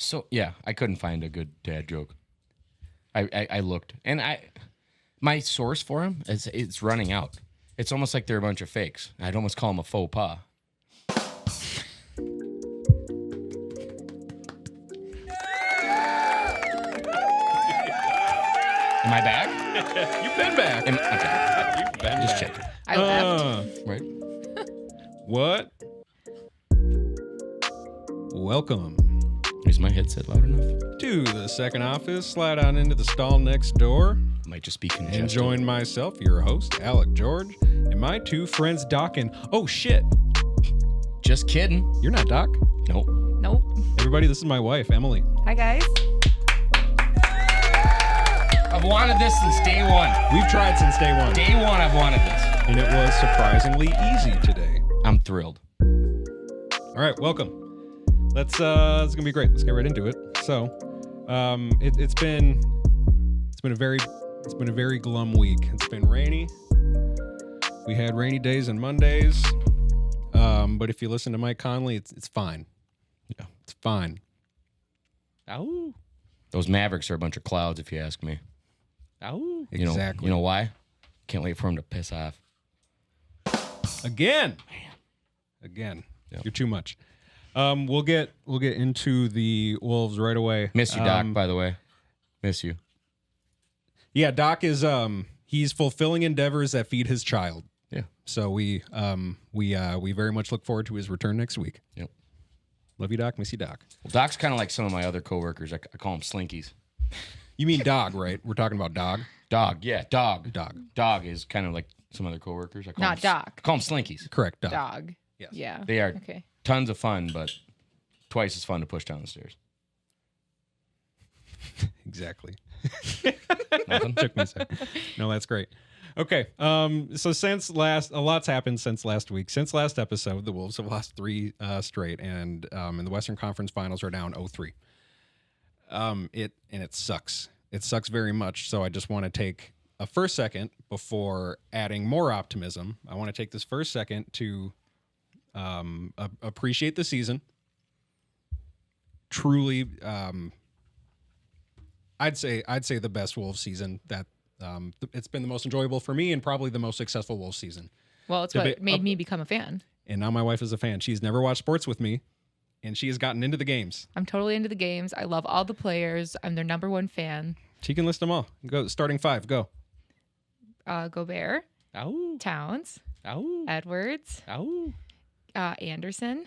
So, yeah, I couldn't find a good dad joke. I looked, and my source for them it's running out. It's almost like they're a bunch of fakes. I'd almost call them a faux pas. Am I back? You've been back. Okay. You've been Just back. checking. I left. Right? What? Welcome Is my headset loud enough? to the second office. Slide on into the stall next door Might just be congested. and join myself, your host, Alec George, and my two friends, Doc and... Oh, shit. Just kidding. You're not Doc. Nope. Nope. Everybody, this is my wife, Emily. Hi, guys. I've wanted this since day one. We've tried since day one. Day one, I've wanted this. And it was surprisingly easy today. I'm thrilled. All right, welcome. It's gonna be great. Let's get right into it. So, it's been a very glum week. It's been rainy. We had rainy days and Mondays. But if you listen to Mike Conley, it's fine. Yeah. It's fine. Ow. Those Mavericks are a bunch of clouds, if you ask me. Ow. Exactly. You know why? Can't wait for them to piss off. Again. Again. Yep. You're too much. We'll get into the Wolves right away. Miss you, Doc, by the way. Miss you. Yeah, Doc is he's fulfilling endeavors that feed his child. Yeah. So we very much look forward to his return next week. Yep. Love you, Doc. Miss you, Doc. Well, Doc's kind of like some of my other coworkers. I call them slinkies. You mean dog, right? We're talking about dog. Dog, yeah, dog. Dog. Dog is kind of like some other coworkers. I call Not them, Doc. I call them slinkies. Correct, dog. Dog. Yes. Yeah. They are Okay. tons of fun, but twice as fun to push down the stairs. Exactly. Nothing? Took me a second. No, that's great. Okay. So a lot's happened since last week. Since last episode, the Wolves have lost 3 straight, and in the Western Conference Finals are down 0-3. It sucks. It sucks very much. So I just want to take a first second before adding more optimism. I want to take this first second to appreciate the season. Truly, I'd say the best Wolves season that it's been the most enjoyable for me and probably the most successful Wolves season. Well, it's what made me become a fan. And now my wife is a fan. She's never watched sports with me, and she has gotten into the games. I'm totally into the games. I love all the players. I'm their number one fan. She can list them all. Go starting 5. Go. Gobert, Ow. Towns, Ow. Edwards, Ow. Anderson.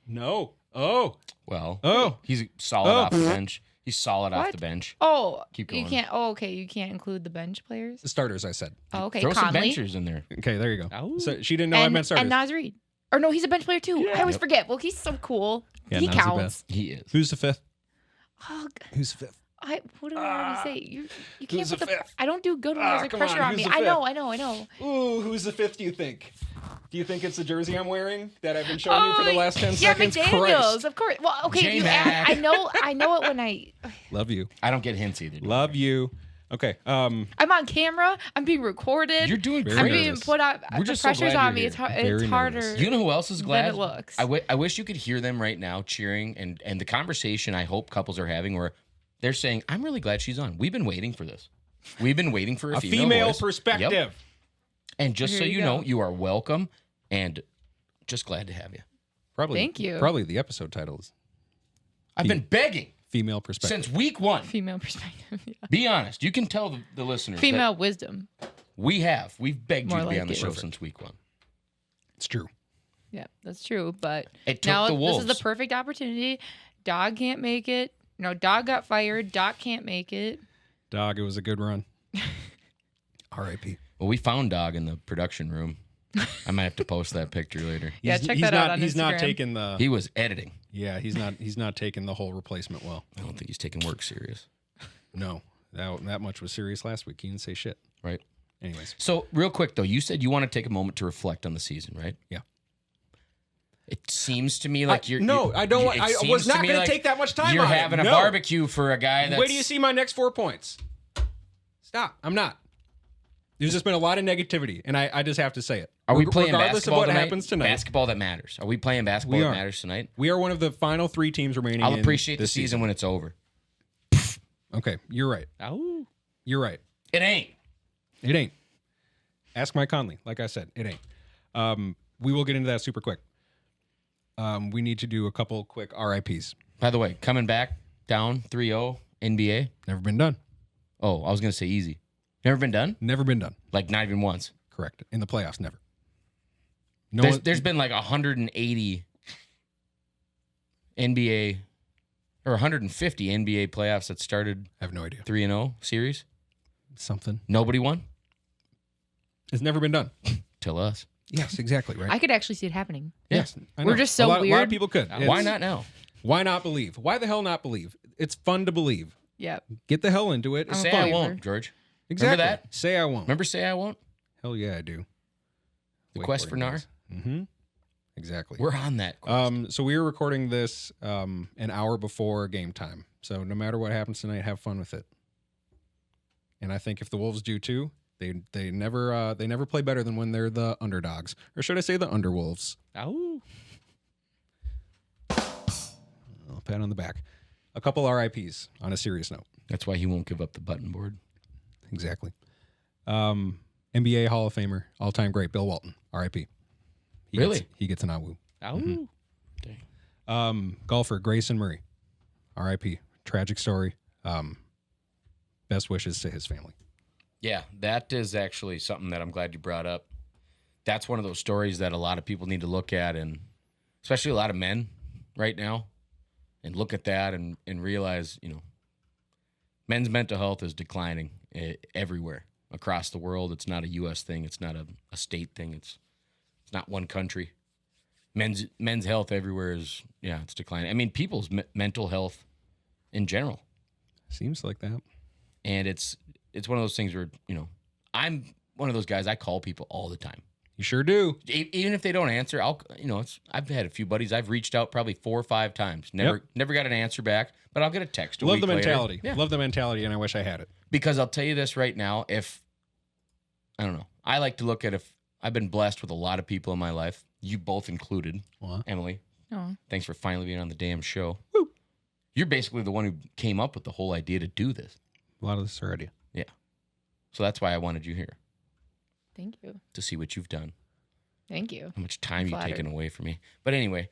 No. Oh. Well, Oh. he's solid off the bench. He's solid off What? the bench. Oh, Keep you going. can't. Oh, okay. You can't include the bench players. The starters, I said. Oh, okay. Throw some Conley benchers in there. Okay, there you go. Ow. So she didn't know I meant starters. and Naz Reid. Or no, he's a bench player too. I always forget. Well, he's so cool. Yeah, he Naz the counts. best. He is. Who's the 5th? Oh, Who's the 5th? what did I already say? You can't Who's put the the. fifth? I don't do good when there's like come on, pressure on who's me. the I know. Ooh, who's the 5th, do you think? Do you think it's the jersey I'm wearing that I've been showing you for the last 10 yeah, seconds? McDaniels, Christ. of course. Well, okay, if you J-Mac. ask, I know it when I. Love you. I don't get hints either. Love you. Okay. I'm on camera. I'm being recorded. You're doing Very I'm great. being nervous. put up. We're The just so pressure's glad on me. you're It's, here. it's Very harder. nervous. You know who else is glad? it looks. I wish you could hear them right now cheering and the conversation I hope couples are having where they're saying, I'm really glad she's on. We've been waiting for this. We've been waiting for a female voice. perspective. Yep. And just Here so you you go. know, you are welcome and just glad to have you. Probably. Thank you. Probably the episode title is I've been begging female perspective. since week 1. Female perspective. Yeah. Be honest. You can tell the listeners. Female wisdom. That we've begged More you to be like on the it. show Perfect. since week 1. It's true. Yeah, that's true. But It took now the this is Wolves. the perfect opportunity. Dog can't make it. No, Dog got fired. Doc can't make it. Dog, it was a good run. R.I.P. Well, we found Dog in the production room. I might have to post that picture later. Yeah, check that out on He's not Instagram. taking the. He was editing. Yeah, he's not taking the whole replacement well. I don't think he's taking work serious. No, that much was serious last week. He didn't say shit. Right. Anyways, So, real quick, though, you said you want to take a moment to reflect on the season, right? Yeah. It seems to me like you're... no, you- I don't want- it I seems was to not me gonna like take that much time You're on it. having a No. barbecue for a guy that's... wait till you see my next 4 points. Stop. I'm not. There's just been a lot of negativity, and I just have to say it. Are we playing regardless basketball of what tonight? happens tonight? Basketball that matters. Are we playing basketball We that are. matters tonight? We are one of the final 3 teams remaining. I'll in appreciate the this season when it's over. Okay, you're right. Oh, You're right. it ain't. It ain't. Ask Mike Conley. Like I said, it ain't. We will get into that super quick. We need to do a couple quick RIPs. By the way, coming back down 3-0 NBA. Never been done. Oh, I was gonna say easy. Never been done? Never been done. Like not even once. Correct. In the playoffs, never. No, There's been like 180 NBA or 150 NBA playoffs that started I have no idea. 3-0 series. Something. Nobody won It's never been done. till us. Yes, exactly. Right. I could actually see it happening. Yes, I We're know. just so a lot of weird. people could. Why not now? Why not believe? Why the hell not believe? It's fun to believe. Yep. Get the hell into it. It's Say fun. I won't, George. Exactly. Remember that? Say I won't. Remember say I won't? Hell yeah, I do. The quest for Nar? Mm-hmm. Exactly. We're on that quest. So we were recording this an hour before game time. So no matter what happens tonight, have fun with it. And I think if the Wolves do too, they never play better than when they're the underdogs, or should I say the underwolves? Oh. I'll pat on the back. A couple RIPs on a serious note. That's why he won't give up the button board. Exactly. NBA Hall of Famer, all-time great Bill Walton, RIP. Really? He gets an awu. Oh. Dang. Golfer Grayson Murray, RIP. Tragic story. Best wishes to his family. Yeah, that is actually something that I'm glad you brought up. That's one of those stories that a lot of people need to look at, and especially a lot of men right now, and look at that and realize, men's mental health is declining everywhere across the world. It's not a U.S. thing. It's not a state thing. It's not one country. Men's health everywhere is, it's declining. I mean, people's mental health in general. Seems like that. And it's one of those things where, I'm one of those guys, I call people all the time. You sure do. Even if they don't answer, I've had a few buddies. I've reached out probably 4 or 5 times. Never got an answer back, but I'll get a text. Love the mentality. Later. Yeah. Love the mentality, and I wish I had it. Because I'll tell you this right now, I don't know. I like to look at if I've been blessed with a lot of people in my life, you both included, Emily. Oh. Thanks for finally being on the damn show. Woo. You're basically the one who came up with the whole idea to do this. A lot of this already. Yeah. So that's why I wanted you here, Thank you. to see what you've done. Thank you. How much time you've Flattered. taken away from me. But anyway,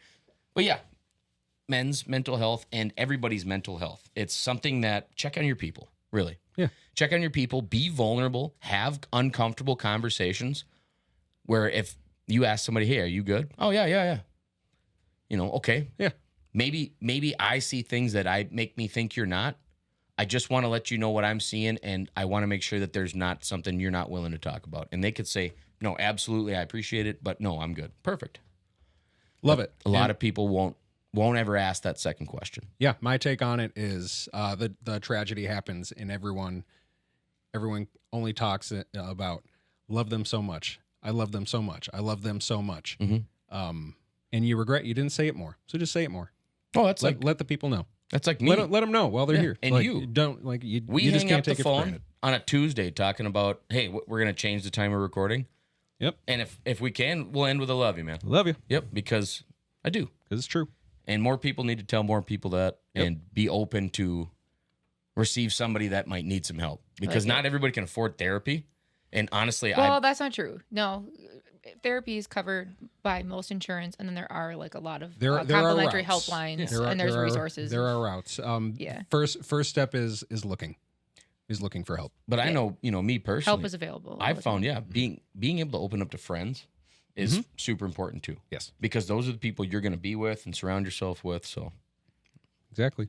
men's mental health and everybody's mental health. It's something that, check on your people, really. Yeah. Check on your people, be vulnerable, have uncomfortable conversations where if you ask somebody, hey, are you good? Oh, yeah. Okay. Yeah. Maybe I see things that make me think you're not. I just want to let you know what I'm seeing, and I want to make sure that there's not something you're not willing to talk about. And they could say, no, absolutely, I appreciate it, but no, I'm good. Perfect. Love it. A lot of people won't ever ask that second question. Yeah, my take on it is the tragedy happens, and everyone only talks about love them so much. I love them so much. I love them so much. Mm-hmm. And you regret you didn't say it more. So just say it more. Oh, that's Let the people know. That's like me. Let them know while they're here. And you don't we you just hang can't up the take it for phone granted. on a Tuesday talking about, hey, we're gonna change the time of recording. Yep. And if we can, we'll end with a love you, man. Love you. Yep, because I do. Because it's true. And more people need to tell more people that and be open to receive somebody that might need some help. Because not everybody can afford therapy. And honestly, That's not true. No, therapy is covered by most insurance, and then there are like a lot of There are complimentary routes. helplines, There are- and there's there are- resources. There are routes. Yeah. First step is looking for help. but I know, me personally. Help is available. all I've the found, time. being able to open up to friends is super important too. Yes. Because those are the people you're going to be with and surround yourself with. So Exactly.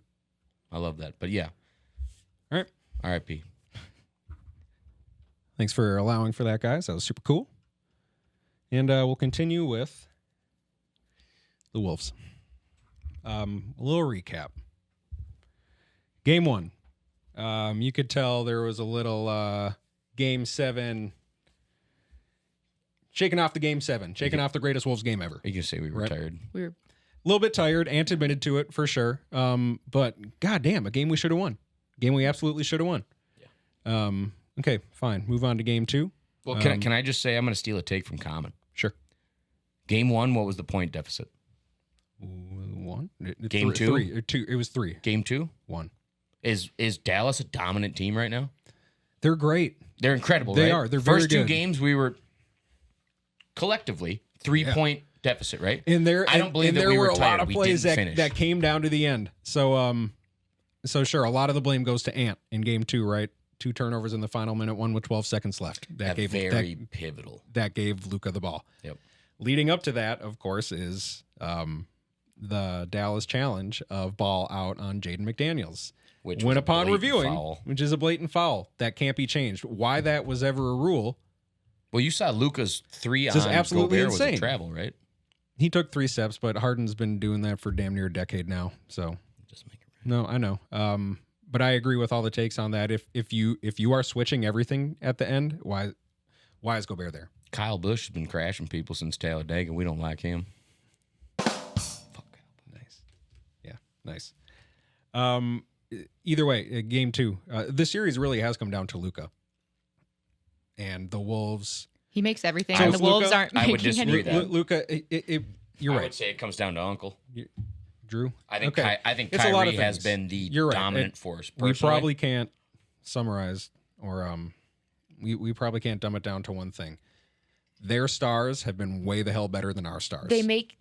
I love that. But yeah. All right. RIP. Thanks for allowing for that, guys. That was super cool. And we'll continue with the Wolves. A little recap. Game 1. You could tell there was a little Game 7 shaking off the Game 7, shaking off the greatest Wolves game ever. You can say we were Right. tired. We were A little bit tired. Ant admitted to it for sure. But goddamn, a game we should have won. Game we absolutely should have won. Yeah. Okay, fine. Move on to Game 2. Well, can I just say I'm going to steal a take from Common? Sure. Game 1, what was the point deficit? 1. Game 2? 3. 2. It was 3. Game 2? 1. Is Dallas a dominant team right now? They're great. They're incredible, They right? are. They're very First 2 good. games, we were collectively 3-point deficit, right? And I don't believe that there we were were a lot tired. of We plays didn't that, finish. that came down to the end. So sure, a lot of the blame goes to Ant in game 2, right? 2 turnovers in the final minute, 1 with 12 seconds left. Very pivotal. That gave Luka the ball. Yep. Leading up to that, of course, is the Dallas challenge of ball out on Jaden McDaniels. Which When was a upon blatant reviewing, foul. which is a blatant foul, that can't be changed. Why that was ever a rule, Well, you saw Luka's 3 This is on absolutely Gobert was insane. a travel, right? he took 3 steps, but Harden's been doing that for damn near a decade now. So Just make it right. no, I know. But I agree with all the takes on that. If you are switching everything at the end, why is Gobert there? Kyle Busch has been crashing people since Talladega. We don't like him. Fuck. Nice. Yeah, nice. Either way, game 2. This series really has come down to Luka. And the Wolves. He makes everything, I and the would- Wolves aren't I would making disagree anything. that. Luka, you're I right. would say it comes down to Uncle. Drew? I think Okay. I think It's a lot of Kyrie has things. been the You're right. dominant force. We Personally, probably can't summarize or we probably can't dumb it down to one thing. Their stars have been way the hell better than our stars. They make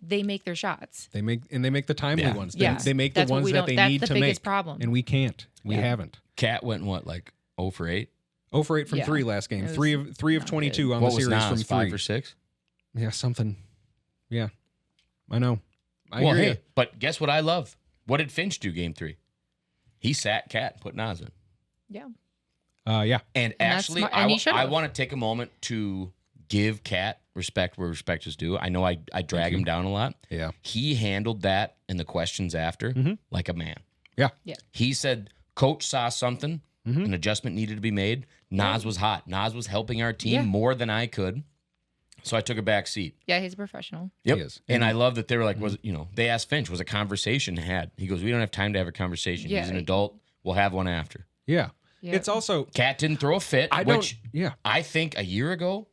their shots. They make the timely Yeah. ones. Yeah. They make the That's what ones we that don't- they that's need the to biggest make. problem. And we can't. We Yeah. haven't. Cat went what, like 0 for 8? 0 for 8 from Yeah. 3 last game. It was 3 of not 22 good. on What the was series Nas, from 3. 5 or 6? Yeah, something. Yeah. I know. I Well, hear hey, you. but guess what I love? What did Finch do game 3? He sat Cat and put Nas in. Yeah. Yeah. And that's actually, smart, and he should've. I want to take a moment to give Cat respect where respect is due. I know I drag him down a lot. Yeah. He handled that and the questions after like a man. Yeah. Yeah. He said, Coach saw something, an adjustment needed to be made. Nas was hot. Nas was helping our team Yeah. more than I could. So I took a back seat. Yeah, he's a professional. Yep. He is. And I love that they were like, they asked Finch, was a conversation had? He goes, we don't have time to have a conversation. Yeah. He's an adult. We'll have one after. Yeah. Yeah. It's also Cat didn't throw a fit, I don't which yeah. I think a year ago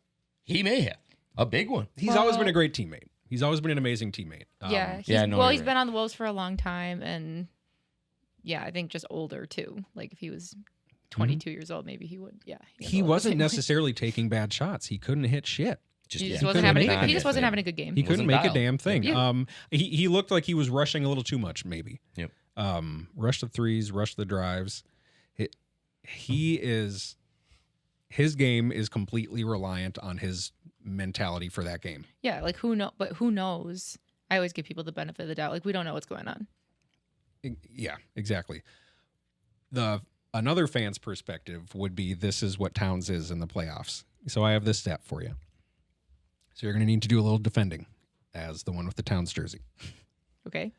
he may have. A big one. He's always Well- been a great teammate. He's always been an amazing teammate. Yeah. yeah, I know Well, you're he's right. been on the Wolves for a long time, and yeah, I think just older too. Like if he was 22 years old, maybe he would. Yeah. got He a little wasn't bit- necessarily taking bad shots. He couldn't hit shit. He just he wasn't couldn't having. make He it. just wasn't having a good game. He couldn't make a dialed. damn thing. Yeah. He looked like he was rushing a little too much, maybe. Yep. Rush the threes, rush the drives. His game is completely reliant on his mentality for that game. Yeah, like who know? But who knows? I always give people the benefit of the doubt. Like we don't know what's going on. Yeah, exactly. Another fan's perspective would be this is what Towns is in the playoffs. So I have this stat for you. So you're going to need to do a little defending as the one with the Towns jersey. Okay.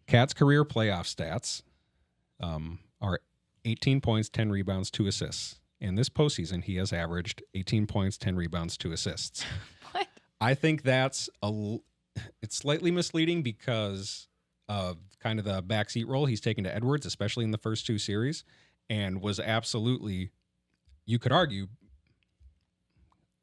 Cat's career playoff stats are 18 points, 10 rebounds, 2 assists. In this postseason, he has averaged 18 points, 10 rebounds, 2 assists. What? I think it's slightly misleading because of kind of the backseat role he's taken to Edwards, especially in the first 2 series, and was absolutely, you could argue,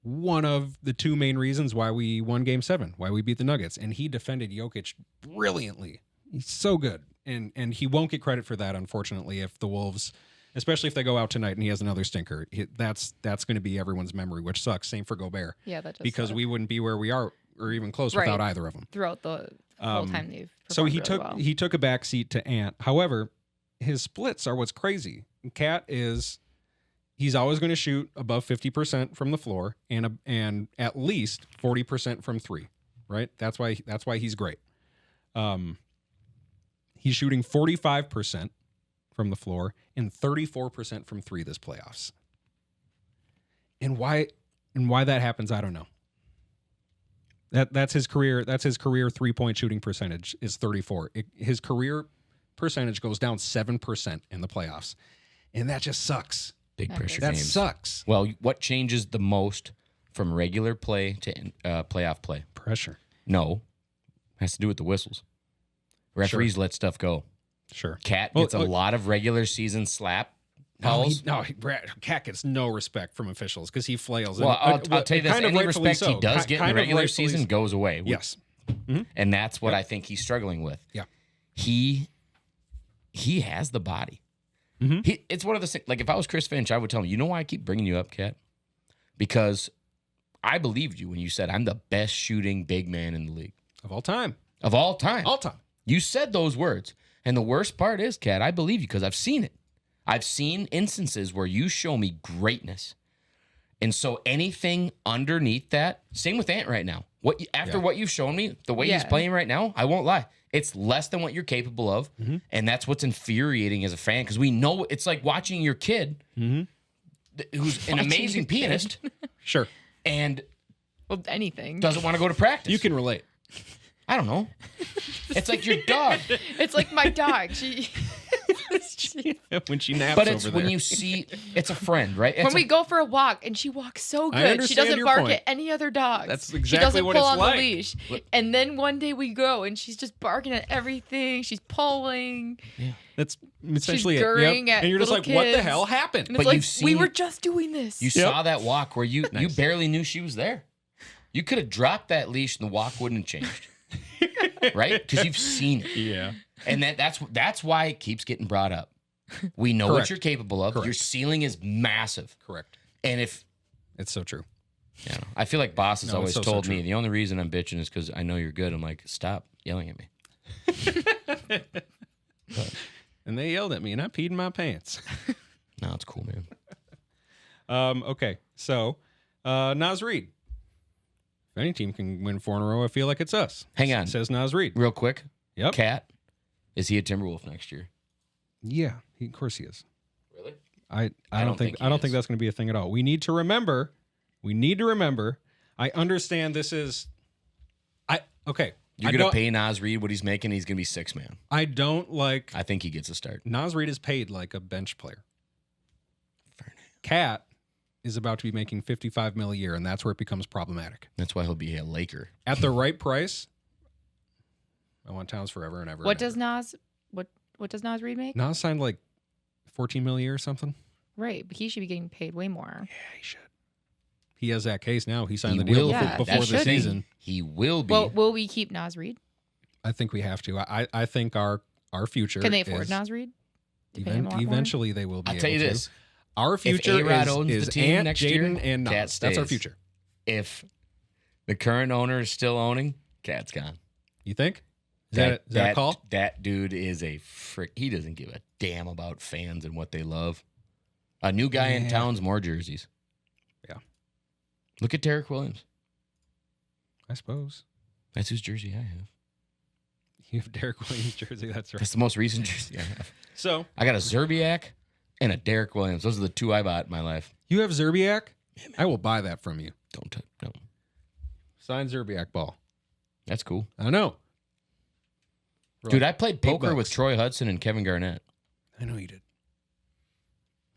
one of the 2 main reasons why we won Game 7, why we beat the Nuggets. And he defended Jokic brilliantly. He's so good. And he won't get credit for that, unfortunately, if the Wolves, especially if they go out tonight and he has another stinker. That's going to be everyone's memory, which sucks. Same for Gobert. Yeah, that does Because suck. we wouldn't be where we are or even close Right. without either of them. throughout the whole time they've So performed he really took well. he took a back seat to Ant. However, his splits are what's crazy. Cat he's always going to shoot above 50% from the floor and at least 40% from 3, right? That's why he's great. He's shooting 45% from the floor and 34% from 3 this playoffs. And why that happens, I don't know. That's his career 3-point shooting percentage is 34. His career percentage goes down 7% in the playoffs. And that just sucks. Big pressure That games. sucks. Well, what changes the most from regular play to playoff play? Pressure. No. Has to do with the whistles. Referees let stuff go. Sure. Cat Well, gets a look- lot of regular season slap Powell's? Cat gets no respect from officials because he flails. Well, And, I'll tell you this: kind of any rightfully respect he so. does get in Kind the of regular rightfully season goes away. Yes. And that's what I think he's struggling with. Yeah. He has the body. It's one of the things. Like if I was Chris Finch, I would tell him, you know why I keep bringing you up, Cat? Because I believed you when you said I'm the best shooting big man in the league Of all time. of all time. All time. You said those words. And the worst part is, Cat, I believe you because I've seen it. I've seen instances where you show me greatness. And so anything underneath that, same with Ant right now. After what you've shown me, the way he's playing right now, I won't lie. It's less than what you're capable of. And that's what's infuriating as a fan because we know it's like watching your kid who's an amazing pianist Sure. and anything. doesn't want to go to practice. You can relate. I don't know. It's like your dog. It's like my dog. She When she naps But it's over when there. you see, it's a friend, right? It's when we go for a walk and she walks so I good, she understand doesn't your bark point. at any other dogs. That's She exactly doesn't what pull it's on like. the leash. And then one day we go and she's just barking at everything. She's pulling. That's essentially it. gurring at And you're just like, little what the kids. hell happened? And But it's like, you've we seen- were just doing this. You saw that walk where you barely knew she was there. You could have dropped that leash and the walk wouldn't have changed. Right? Because you've seen it. Yeah. And that's why it keeps getting brought up. We know what Correct. you're capable of. Correct. Your ceiling is massive. Correct. And if It's so true. I feel like Boss has No, always it's so told true. me the only reason I'm bitching is because I know you're good. I'm like, stop yelling at me. And they yelled at me and I peed in my pants. No, it's cool, man. Okay. So, Naz Reid. If any team can win 4 in a row, I feel like it's us. Hang on. Says Naz Reid. Real quick. Yep. Cat, is he a Timberwolf next year? Yeah, of course he is. Really? I I don't think he I don't think is. that's going to be a thing at all. We need to remember. I understand this is. You're going to pay Naz Reid what he's making. He's going to be 6 man. I don't like. I think he gets a start. Naz Reid is paid like a bench player. Cat is about to be making $55 million a year, and that's where it becomes problematic. That's why he'll be a Laker. At the right price, I want Towns forever and ever. What and does ever. Nas what does Nas Reid make? Nas signed like $14 million a year or something? Right, but he should be getting paid way more. Yeah, he should. He has that case now. He signed He the deal will Yeah, before That's the the thing. season. He will be. Well, will we keep Nas Reid? I think we have to. I think our future. Can they afford is, Nas Reid? To pay him a lot more? Eventually, they will be. I'll tell you able to. this. Our future A-Rod is, owns is the team Ant, next Jaden, year, and Cat Nas. That's our stays. future. If the current owner is still owning, Cat's gone. You think? Is that a call? That dude is a frick. He doesn't give a damn about fans and what they love. A new guy in town's more jerseys. Yeah. Look at Derek Williams. I suppose. That's whose jersey I have. You have Derek Williams jersey. That's right. That's the most recent jersey I have. So I got a Zerbiak and a Derek Williams. Those are the 2 I bought in my life. you have Zerbiak? I will buy that from you. Don't touch. No. Signed Zerbiak ball. That's cool. I know. Dude, I played poker $8. with Troy Hudson and Kevin Garnett. I know you did.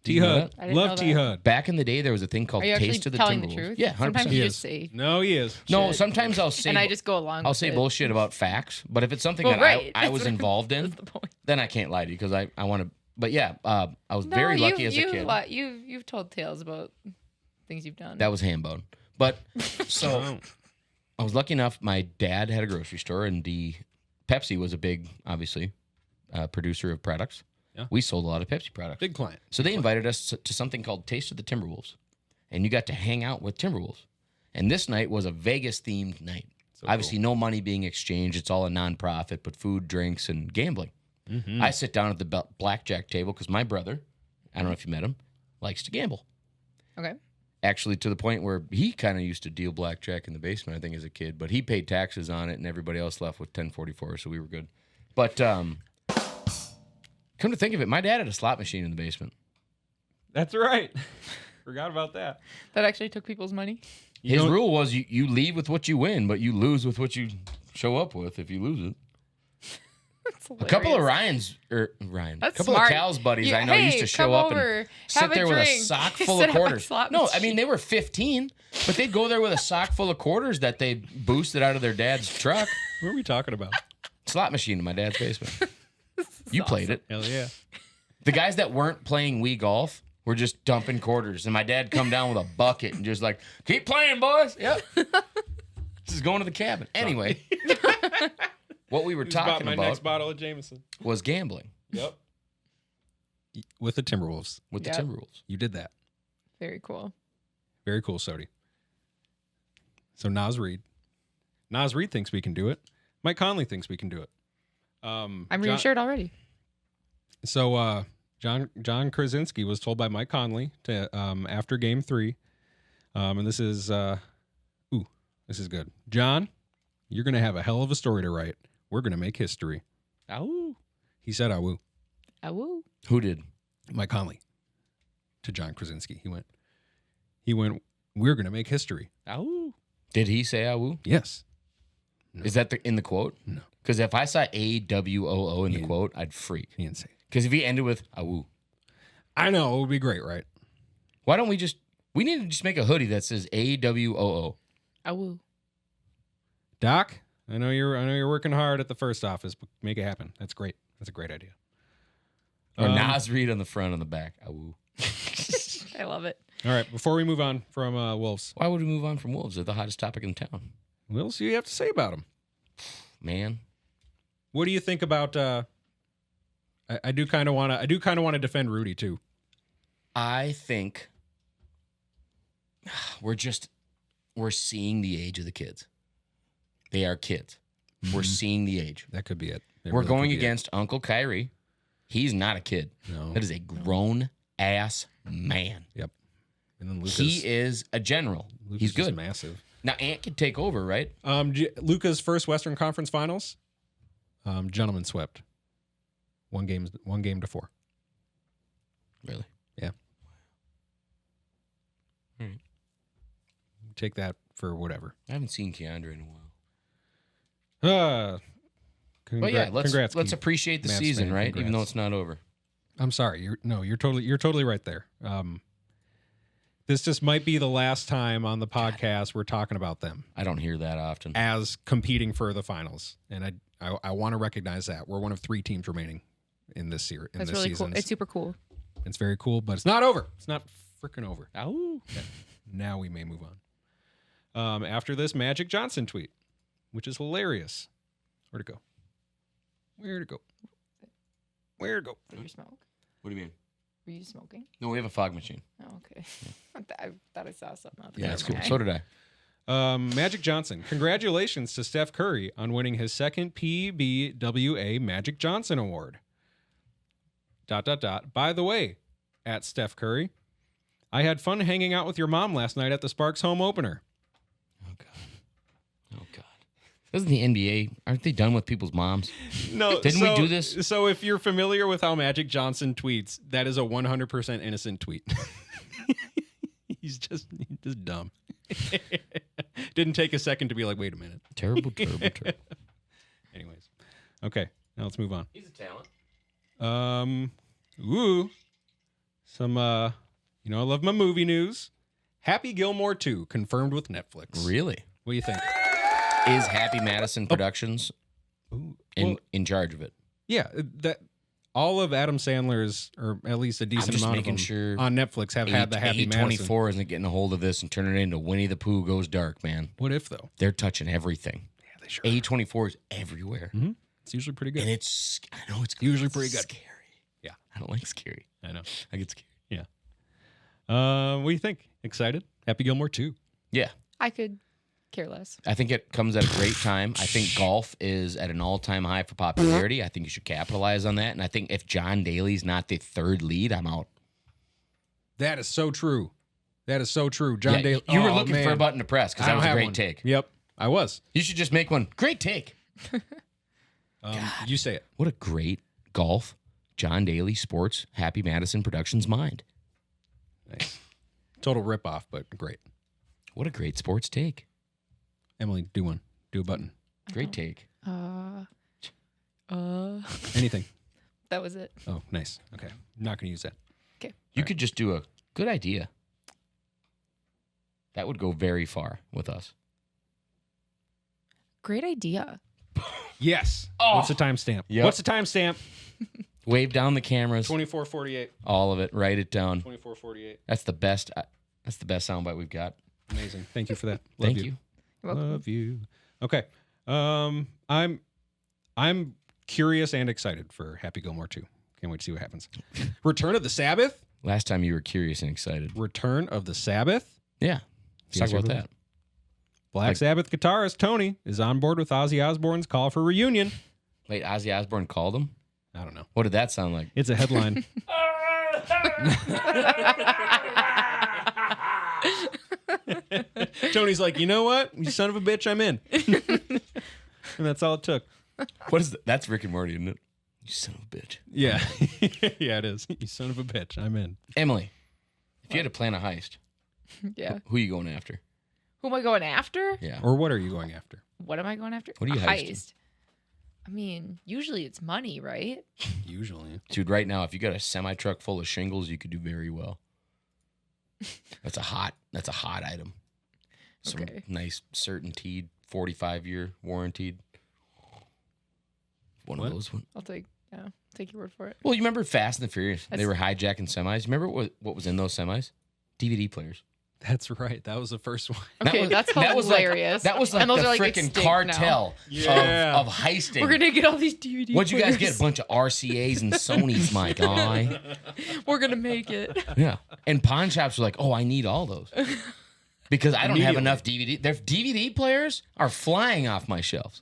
Did you know T-Hud. that? I didn't know Love that. T-Hud. Back in the day, there was a thing called Are you actually Taste of the telling Timberwolves. the truth? Yeah, 100%. Sometimes He you is. just say, No, he is. No, shit. sometimes I'll say and I just go along. I'll with say it. bullshit about facts, but if it's something Well, that right. I That's was what- involved in, That's the point. then I can't lie to you because I want to. But yeah, I was No, very lucky you've- as a you've kid. You've told tales about things you've done. That was ham bone. But so Oh. I was lucky enough. My dad had a grocery store, and the Pepsi was a big, obviously, producer of products. Yeah. We sold a lot of Pepsi products. Big client. So they invited us to something called Taste of the Timberwolves, and you got to hang out with Timberwolves. And this night was a Vegas-themed night. So Obviously, no money being exchanged. It's all a nonprofit, but food, drinks, and gambling. Mm-hmm. I sit down at the blackjack table because my brother, I don't know if you met him, likes to gamble. Okay. Actually, to the point where he kind of used to deal blackjack in the basement, I think, as a kid. But he paid taxes on it, and everybody else left with 1044, so we were good. But come to think of it, my dad had a slot machine in the basement. That's right. Forgot about that. That actually took people's money. You His don't- rule was you leave with what you win, but you lose with what you show up with if you lose it. That's A couple of hilarious. Ryan, That's a couple smart. of Cal's buddies You- I know used to show come up over, and sit have there with a drink, sock full sit of at my quarters. slot No, I machine. mean, they were 15, but they'd go there with a sock full of quarters that they boosted out of their dad's truck. What are we talking about? Slot machine in my dad's basement. You played it. Hell yeah. The guys that weren't playing Wii golf were just dumping quarters, and my dad come down with a bucket and just like, keep playing, boys. Yep. This is going to the cabin. Anyway, what we were talking my about next bottle of Jameson. was gambling Yep. With the Timberwolves. with Yep. the Timberwolves. You did that. Very cool. Very cool, Sody. So Nas Reed thinks we can do it. Mike Conley thinks we can do it. I'm reassured already. So John Krasinski was told by Mike Conley to after Game 3, and this is good. John, you're gonna have a hell of a story to write. We're gonna make history. Ow! He said, "Awoo." Awoo. Who did? Mike Conley to John Krasinski. He went. We're gonna make history. Ow! Did he say "awoo"? Yes. No. Is that in the quote? No. Because if I saw AWOO in the quote, I'd freak. He didn't say it. Because if he ended with "awoo," I know it would be great, right? why don't we just? We need to just make a hoodie that says AWOO. Awoo. Doc, I know you're working hard at the first office, but make it happen. That's great. That's a great idea. Or Nas Reed on the front, on the back. Awoo. I love it. All right, before we move on from Wolves, Why would we move on from Wolves? They're the hottest topic in town. what else do you have to say about them? Man. What do you think about? I do kind of want to defend Rudy too. I think we're seeing the age of the kids. They are kids. We're seeing the age. That could be it. We're going against Uncle Kyrie. He's not a kid. No. That is a grown ass man. Yep. And then Lucas. He is a general. Lucas He's is good. massive. Now Ant can take over, right? Luca's first Western Conference Finals. Gentlemen swept. One game to 4. Really? Yeah. All right. Take that for whatever. I haven't seen Keandre in a while. Congrats, But yeah, let's Keith. appreciate the Mavs season, fan, right? congrats. Even though it's not over. I'm sorry. You're totally right there. This just might be the last time on the podcast we're talking about them I don't hear that often. as competing for the finals, and I want to recognize that we're one of 3 teams remaining in this series. That's this really season. cool. It's super cool. It's very cool, but it's not over. It's not freaking over. Ow. Okay. Now we may move on. After this Magic Johnson tweet, which is hilarious. Where'd it go? Where'd it go? Did you smoke? What do you mean? Were you smoking? No, we have a fog machine. Oh, okay. I thought I saw something up Yeah, there. that's cool. Okay. So did I. Magic Johnson. Congratulations to Steph Curry on winning his second PBWA Magic Johnson Award. ... By the way, at Steph Curry, I had fun hanging out with your mom last night at the Sparks home opener. Oh God. Doesn't the NBA, aren't they done with people's moms? No, Didn't we do this? So if you're familiar with how Magic Johnson tweets, that is a 100% innocent tweet. He's just dumb. Didn't take a second to be like, wait a minute. Terrible. Anyways, okay, now let's move on. He's a talent. Some I love my movie news. Happy Gilmore 2 confirmed with Netflix. Really? What do you think? Is Happy Madison Productions in charge of it? Yeah, that all of Adam Sandler's, or at least a decent just amount of making them sure on Netflix have had the Happy Madison. A24 isn't getting a hold of this and turning it into Winnie the Pooh Goes Dark, man. What if though? They're touching everything. Yeah, they sure. are. A24 is everywhere. Mm-hmm. It's usually pretty good. And I know it's usually pretty good. Scary. Yeah, I don't like scary. I know. I get scared. Yeah. What do you think? Excited? Happy Gilmore 2. Yeah. I could care less. I think it comes at a great time. I think golf is at an all-time high for popularity. I think you should capitalize on that. And I think if John Daly's not the third lead, I'm out. That is so true. John Daly. You were looking for a button to press because that was a great one. take. Yep, I was. You should just make one. Great take. You say it. What a great golf, John Daly Sports, Happy Madison Productions mind. Nice. Total ripoff, but great. What a great sports take. Emily, do one. Do a button. Great take. Anything. That was it. Oh, nice. Okay. I'm not going to use that. Okay. You could just do a good idea. That would go very far with us. Great idea. Yes. Oh. What's the timestamp? Yep. What's the timestamp? Wave down the cameras. 2448. All of it. Write it down. 2448. That's the best. That's the best soundbite we've got. Amazing. Thank you for that. Love Thank you. You're welcome. Love you. Okay. I'm curious and excited for Happy Gilmore 2. Can't wait to see what happens. Return of the Sabbath. Last time you were curious and excited. Return of the Sabbath. Yeah. Let's talk about that. Black Sabbath guitarist Tony is on board with Ozzy Osbourne's call for reunion. Wait, Ozzy Osbourne called him? I don't know. What did that sound like? It's a headline. Tony's like, you know what? You son of a bitch, I'm in. And that's all it took. What is that? That's Rick and Morty, isn't it? You son of a bitch. Yeah. Yeah, it is. You son of a bitch, I'm in. Emily, if you had to plan a heist, Yeah. who are you going after? Who am I going after? Yeah. Or what are you going after? What am I going after? What are you A heisting? heist. I mean, usually it's money, right? Usually. Dude, right now, if you got a semi truck full of shingles, you could do very well. That's a hot item. Some Okay. nice certainty, 45-year warranted. One What? of those ones. I'll take your word for it. Well, you remember Fast and the Furious? They That's- were hijacking semis. You remember what was in those semis? DVD players. That's right. That was the first one. Okay, that's hilarious. That was like And those the are, like, freaking extinct cartel Yeah. of heisting. We're gonna get all these DVD. What'd you guys get? A players. bunch of RCAs and Sonys, my guy. We're gonna make it. Yeah. And pawn shops are like, oh, I need all those. Because I don't have enough DVD. Their DVD players are flying off my shelves.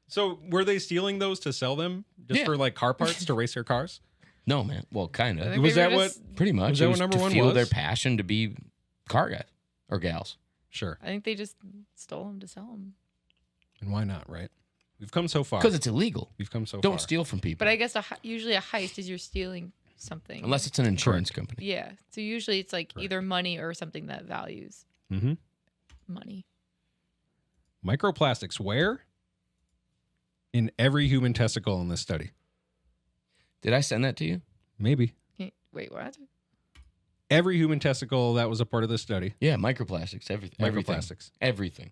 So were they stealing those to sell them just Yeah. for like car parts to race their cars? No, man. Well, kind I of. think Was they were that what? just- Pretty much. Was that It what was number to one fuel was? their passion to be car guys or gals. Sure. I think they just stole them to sell them. And why not, right? We've come so far. Because it's illegal. We've come so far. Don't steal from people. But I guess usually a heist is you're stealing something. Unless it's an insurance company. Yeah. So usually it's like Right. either money or something that values Mm-hmm. money. Microplastics where? In every human testicle in this study. Did I send that to you? Maybe. Wait, what? Every human testicle that was a part of this study. Yeah, microplastics. Everything. Microplastics. Everything.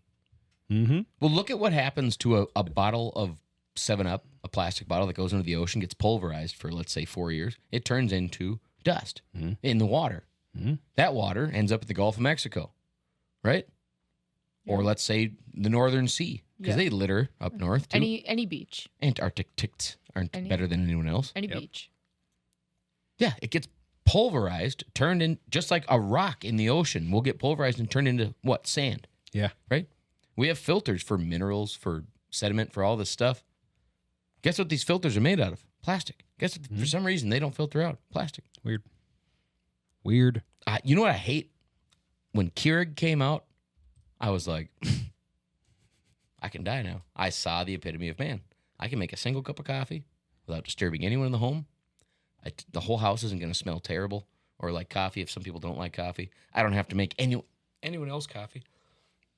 Mm-hmm. Well, look at what happens to a bottle of 7-Up, a plastic bottle that goes into the ocean, gets pulverized for, let's say, 4 years. It turns into dust Mhm. in the water. Mhm. That water ends up at the Gulf of Mexico, right? Or Yeah. let's say the Northern Sea, because Yeah. they litter up north too. Any beach. Antarctic ticks aren't Any- better than anyone else. Any Yep. beach. Yeah, it gets pulverized, turned in just like a rock in the ocean will get pulverized and turned into what? Sand. Yeah. Right? We have filters for minerals, for sediment, for all this stuff. Guess what these filters are made out of? Plastic. Guess what? For some reason they don't filter out plastic. Weird. You know what I hate? When Keurig came out, I was like, I can die now. I saw the epitome of man. I can make a single cup of coffee without disturbing anyone in the home. The whole house isn't going to smell terrible or like coffee if some people don't like coffee. I don't have to make anyone else coffee.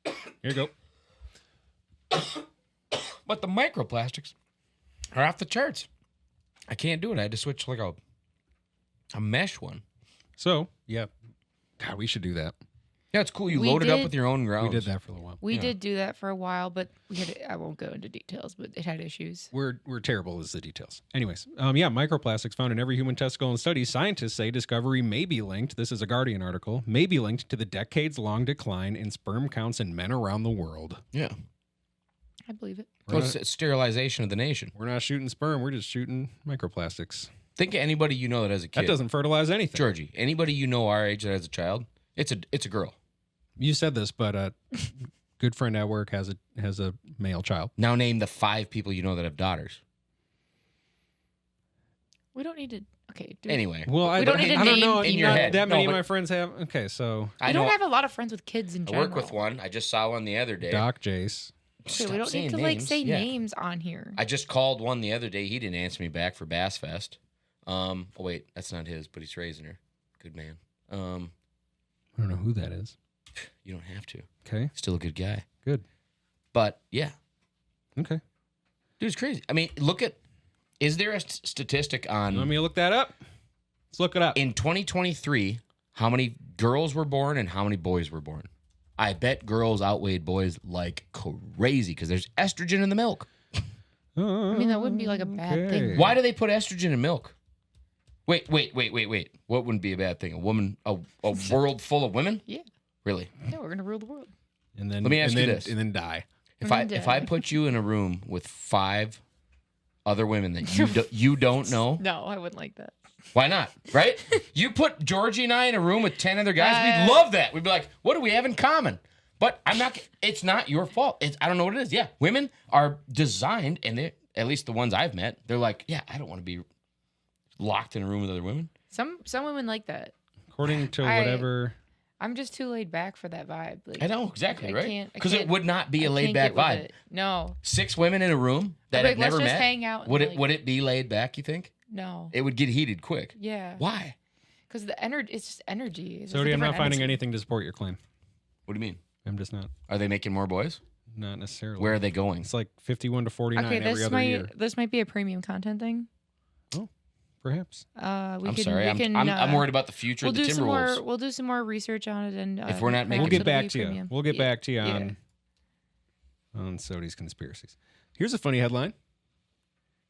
Here you go. But the microplastics are off the charts. I can't do it. I had to switch to like a mesh one. So, yeah. God, we should do that. Yeah, it's cool. You We load it up did- with your own grounds. We did that for a little while. We Yeah. did do that for a while, but I won't go into details, but it had issues. We're terrible as the details. Anyways, yeah, microplastics found in every human testicle in studies. Scientists say discovery may be linked, this is a Guardian article, may be linked to the decades-long decline in sperm counts in men around the world. Yeah. I believe it. We're Well, not, it's sterilization of the nation. we're not shooting sperm, we're just shooting microplastics. Think of anybody you know that has a kid. That doesn't fertilize anything. Georgie, anybody you know our age that has a child, it's a girl. You said this, but a good friend at work has a male child. Now name the 5 people you know that have daughters. We don't need to. Okay. Anyway, Well, We don't need to I don't name know in your not head. that many No, of but- my friends have. Okay, so I we don't know have a lot of friends with kids in I general. work with one. I just saw one the other day. Doc Jace. Okay, Stop we don't saying need to names. say Yeah. names on here. I just called one the other day. He didn't answer me back for Bass Fest. Oh wait, that's not his, but he's raising her. Good man. I don't know who that is. You don't have to. Okay, Still a good guy. good. But yeah, Okay, dude, it's crazy. I mean, is there a statistic on you want me to look that up? Let's look it up. in 2023 how many girls were born and how many boys were born? I bet girls outweighed boys like crazy because there's estrogen in the milk. I mean, that wouldn't be like a bad thing. Why do they put estrogen in milk? Wait. What wouldn't be a bad thing? A woman, a world full of women? Yeah. Really? Yeah, we're gonna rule the world. And then Let me ask and you then, this. and then die. If I put you in a room with 5 other women that you don't know, No, I wouldn't like that. why not? Right? You put Georgie and I in a room with 10 other guys, we'd love that. We'd be like, what do we have in common? But it's not your fault. I don't know what it is. Yeah, women are designed, and they, at least the ones I've met, they're like, yeah, I don't want to be locked in a room with other women. Some women like that. According to whatever. I'm just too laid back for that vibe. Like, I know, exactly, I right? can't- Because it would not be a laid back vibe. No. 6 women in a room that have Like, never let's just met. hang out and, Would like- it be laid back, you think? No. It would get heated quick. Yeah. Why? Because the energy, it's just energy. It's just Sody, a I'm not different finding energy. anything to support your claim. What do you mean? I'm just not. Are they making more boys? Not necessarily. Where are they going? It's like 51 to 49 Okay, every other year. this might be a premium content thing. Perhaps. I'm sorry. I'm worried about the future of the Timberwolves. We'll do some more research on it, and If we're not making- We'll get perhaps it'll back be to you. premium. We'll get Yeah. back to you Yeah. on Sody's conspiracies. Here's a funny headline.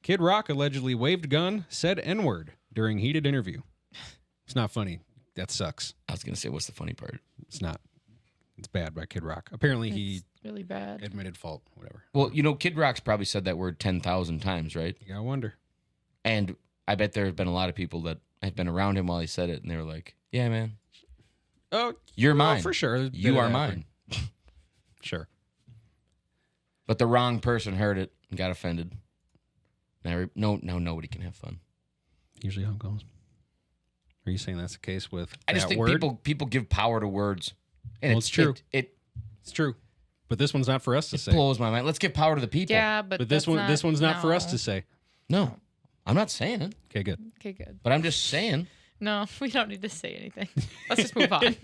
Kid Rock allegedly waved gun, said N-word during heated interview. It's not funny. That sucks. I was going to say, what's the funny part? It's not. It's bad by Kid Rock. Apparently he It's really bad. admitted fault. Whatever. Well, Kid Rock's probably said that word 10,000 times, right? You gotta wonder. And I bet there have been a lot of people that have been around him while he said it, and they were like, yeah, man, Oh, you're mine. for sure. You are That mine. happened. Sure. But the wrong person heard it and got offended. Now nobody can have fun. Usually how it goes. Are you saying that's the case with I just that think word? people give power to words. And Well, it's true. It It's true. But this one's not for us to say. blows my mind. Let's give power to the people. Yeah, but But this one's not for us no. to say. No, I'm not saying it, Okay, good. Okay, good. but I'm just saying. No, we don't need to say anything. Let's just move on.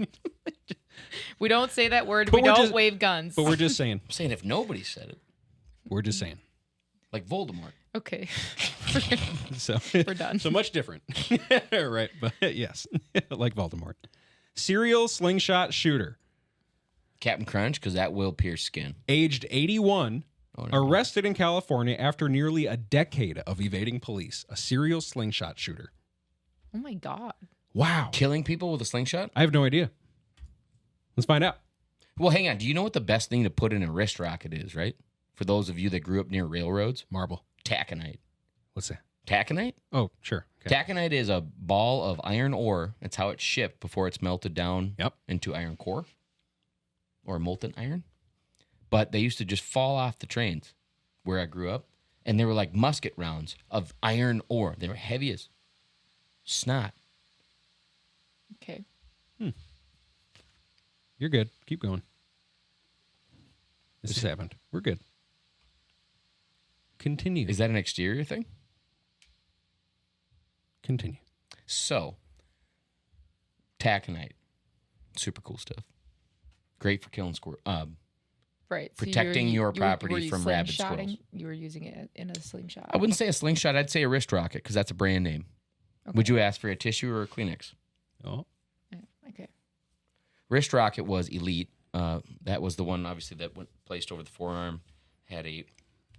We don't say that word. But We we're don't just- wave guns. But we're just saying. I'm saying if nobody said it, We're just saying. like Voldemort. Okay. So We're done. So much different. Right, but yes. Like Voldemort. Serial slingshot shooter. Captain Crunch, because that will pierce skin. Aged 81. Oh, no. Arrested in California after nearly a decade of evading police. A serial slingshot shooter. Oh my God. Wow. Killing people with a slingshot? I have no idea. Let's find out. Well, hang on. Do you know what the best thing to put in a wrist rocket is, right? For those of you that grew up near railroads? Marble. Taconite. What's that? Taconite? Oh, sure. Okay. Taconite is a ball of iron ore. That's how it's shipped before it's melted down Yep. into iron core or molten iron. But they used to just fall off the trains where I grew up, and they were like musket rounds of iron ore. They were heavy as snot. Okay. You're good. Keep going. This just happened. We're good. Continue. Is that an exterior thing? Continue. So, taconite, super cool stuff. Great for killing squirrels. Right. So Protecting your property were you from rabid slingshotting? squirrels. You were using it in a slingshot. I wouldn't say a slingshot. I'd say a wrist rocket because that's a brand name. Okay. Would you ask for a tissue or a Kleenex? Oh. Okay. Wrist rocket was elite. That was the one, obviously, that went placed over the forearm. Had a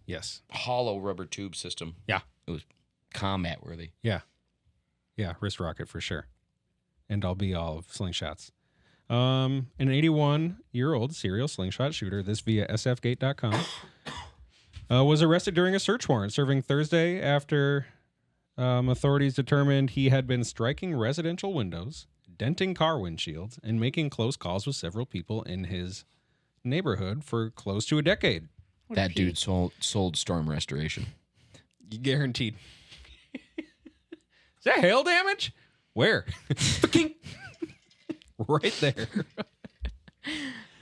Yes. hollow rubber tube system. Yeah. It was combat worthy. Yeah. Yeah. Wrist rocket for sure. End all be all of slingshots. An 81-year-old serial slingshot shooter, this via sfgate.com, was arrested during a search warrant serving Thursday after authorities determined he had been striking residential windows, denting car windshields, and making close calls with several people in his neighborhood for close to a decade. What a That peep. dude sold Storm Restoration. Guaranteed. Is that hail damage? Where? Fucking right there.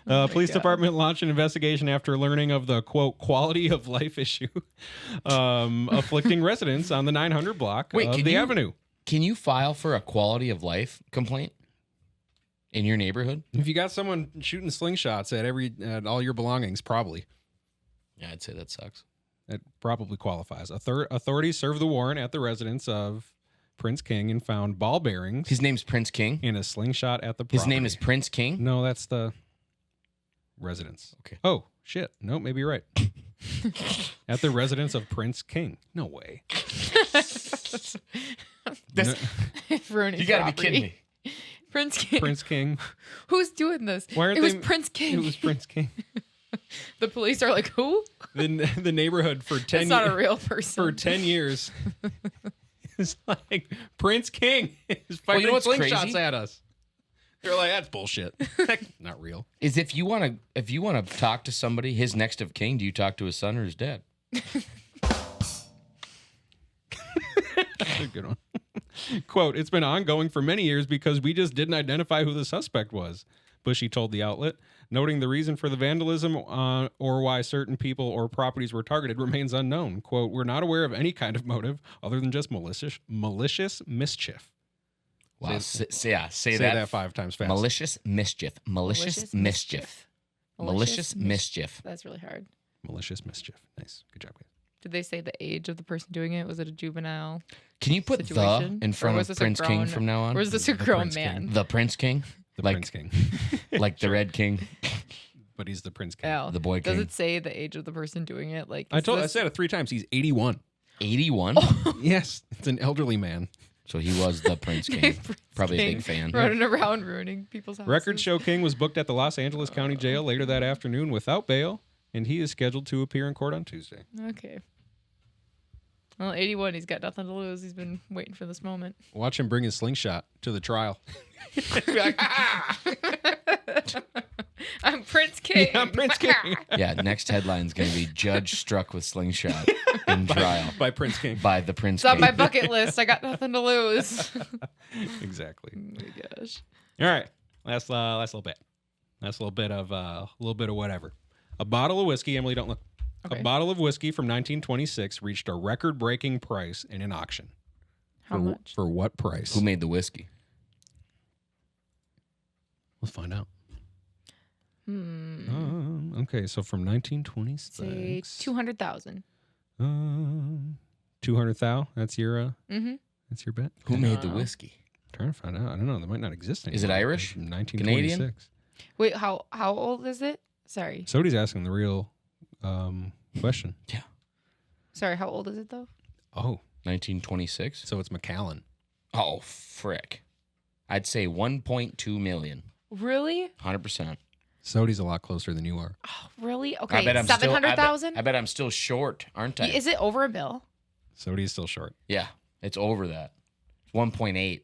Police department launched an investigation after learning of the, quote, quality of life issue afflicting residents on the 900 block Wait, of can the you- avenue. Can you file for a quality of life complaint in your neighborhood? If you got someone shooting slingshots at all your belongings, probably. Yeah, I'd say that sucks. That probably qualifies. Authorities served the warrant at the residence of Prince King and found ball bearings His name's Prince King. and a slingshot at the property. His name is Prince King. No, that's the residence. Okay. Oh, shit. No, maybe you're right. At the residence of Prince King. No way. Ruining You got to be property. kidding me. Prince King. Prince King. Who's doing this? Why aren't It was they- Prince King. It was Prince King. The police are like, who? The neighborhood for 10 That's not a real person. for 10 years. It's like Prince King is Well, firing you know what's slingshots crazy? at us. They're like, that's bullshit. Not real. Is if you want to talk to somebody, his next of kin, do you talk to his son or his dad? That's a good one. Quote, it's been ongoing for many years because we just didn't identify who the suspect was, Bushy told the outlet, noting the reason for the vandalism or why certain people or properties were targeted remains unknown. Quote, we're not aware of any kind of motive other than just malicious mischief. Wow. Say Say that. that 5 times fast. Malicious mischief. Malicious mischief. Malicious mischief. That's really hard. Malicious mischief. Nice. Good job, guys. Did they say the age of the person doing it? Was it a juvenile? Can you put Situation? the in front Or of was this a Prince King grown- from now on? Or is this a The grown Prince King. man? The Prince King? The Like- Prince King. Like the Red King? But he's the Prince King. Oh. The boy Does king. it say the age of the person doing it? Like I is said it 3 times. He's 81. 81? Yes, it's an elderly man. So he was the Prince King. Prince Probably a King big fan. running around ruining people's houses. Records show King was booked at the Los Angeles County Jail later that afternoon without bail, and he is scheduled to appear in court on Tuesday. Okay. Well, 81. He's got nothing to lose. He's been waiting for this moment. Watch him bring his slingshot to the trial. I'm Prince King. Yeah, I'm Prince King. Yeah, next headline's going to be Judge struck with slingshot in trial By Prince King. by the Prince It's on King. my bucket list. I got nothing to lose. Exactly. Oh my gosh. All right. Last little bit. Last little bit of whatever. A bottle of whiskey. Emily, don't look. Okay. A bottle of whiskey from 1926 reached a record-breaking price in an auction. How for, much? For what price? Who made the whiskey? Let's find out. Hmm. Okay, so from Say 1926. 200,000. 200,000. That's your Mm-hmm. bet. Who Okay. made the whiskey? Trying to find out. I don't know. They might not exist anymore. Is it Irish? From 1926. Canadian? Wait, how old is it? Sorry. Somebody's asking the real question. Yeah. Sorry, how old is it though? Oh, 1926? so it's Macallan. Oh, frick. I'd say 1.2 million. Really? 100%. Sodi's a lot closer than you are. Oh, really? I Okay, bet I'm still- I bet- 700,000? I bet I'm still short, aren't I? Is it over a bill? Sodi's still short. Yeah, it's over that. 1.8.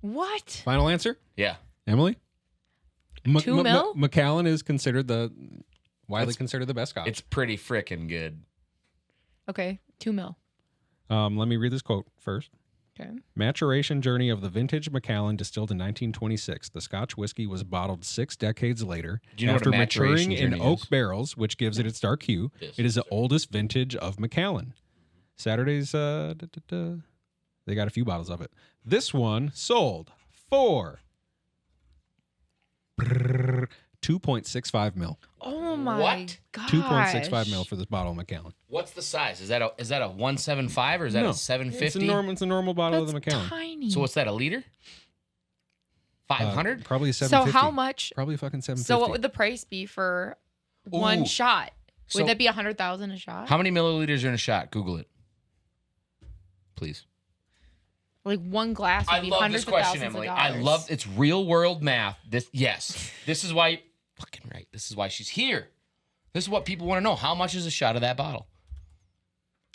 What? Final answer, Yeah. Emily? 2 mil? Macallan is considered widely considered the best scotch. It's pretty frickin' good. Okay, 2 mil. Let me read this quote first. Okay. Maturation journey of the vintage Macallan distilled in 1926. The Scotch whiskey was bottled 6 decades later Do you know after what a maturation maturing in journey oak is? barrels, which gives it its dark hue. This, It is the sorry. oldest vintage of Macallan. Saturday's, they got a few bottles of it. This one sold for 2.65 mil. Oh my What? gosh. 2.65 mil for this bottle of Macallan. What's the size? Is that a 175 or is that No, a 750? It's a normal bottle That's of the Macallan. tiny. So what's that, a liter? 500? Probably a So 750. how much? Probably fucking 750. So what would the price be for one Ooh. shot? So- Would that be 100,000 a shot? How many milliliters are in a shot? Google it. Please. Like one glass would I be love hundreds this question, of thousands Emily. of I dollars. love it's real world math. This is why fucking right. This is why she's here. This is what people want to know. How much is a shot of that bottle?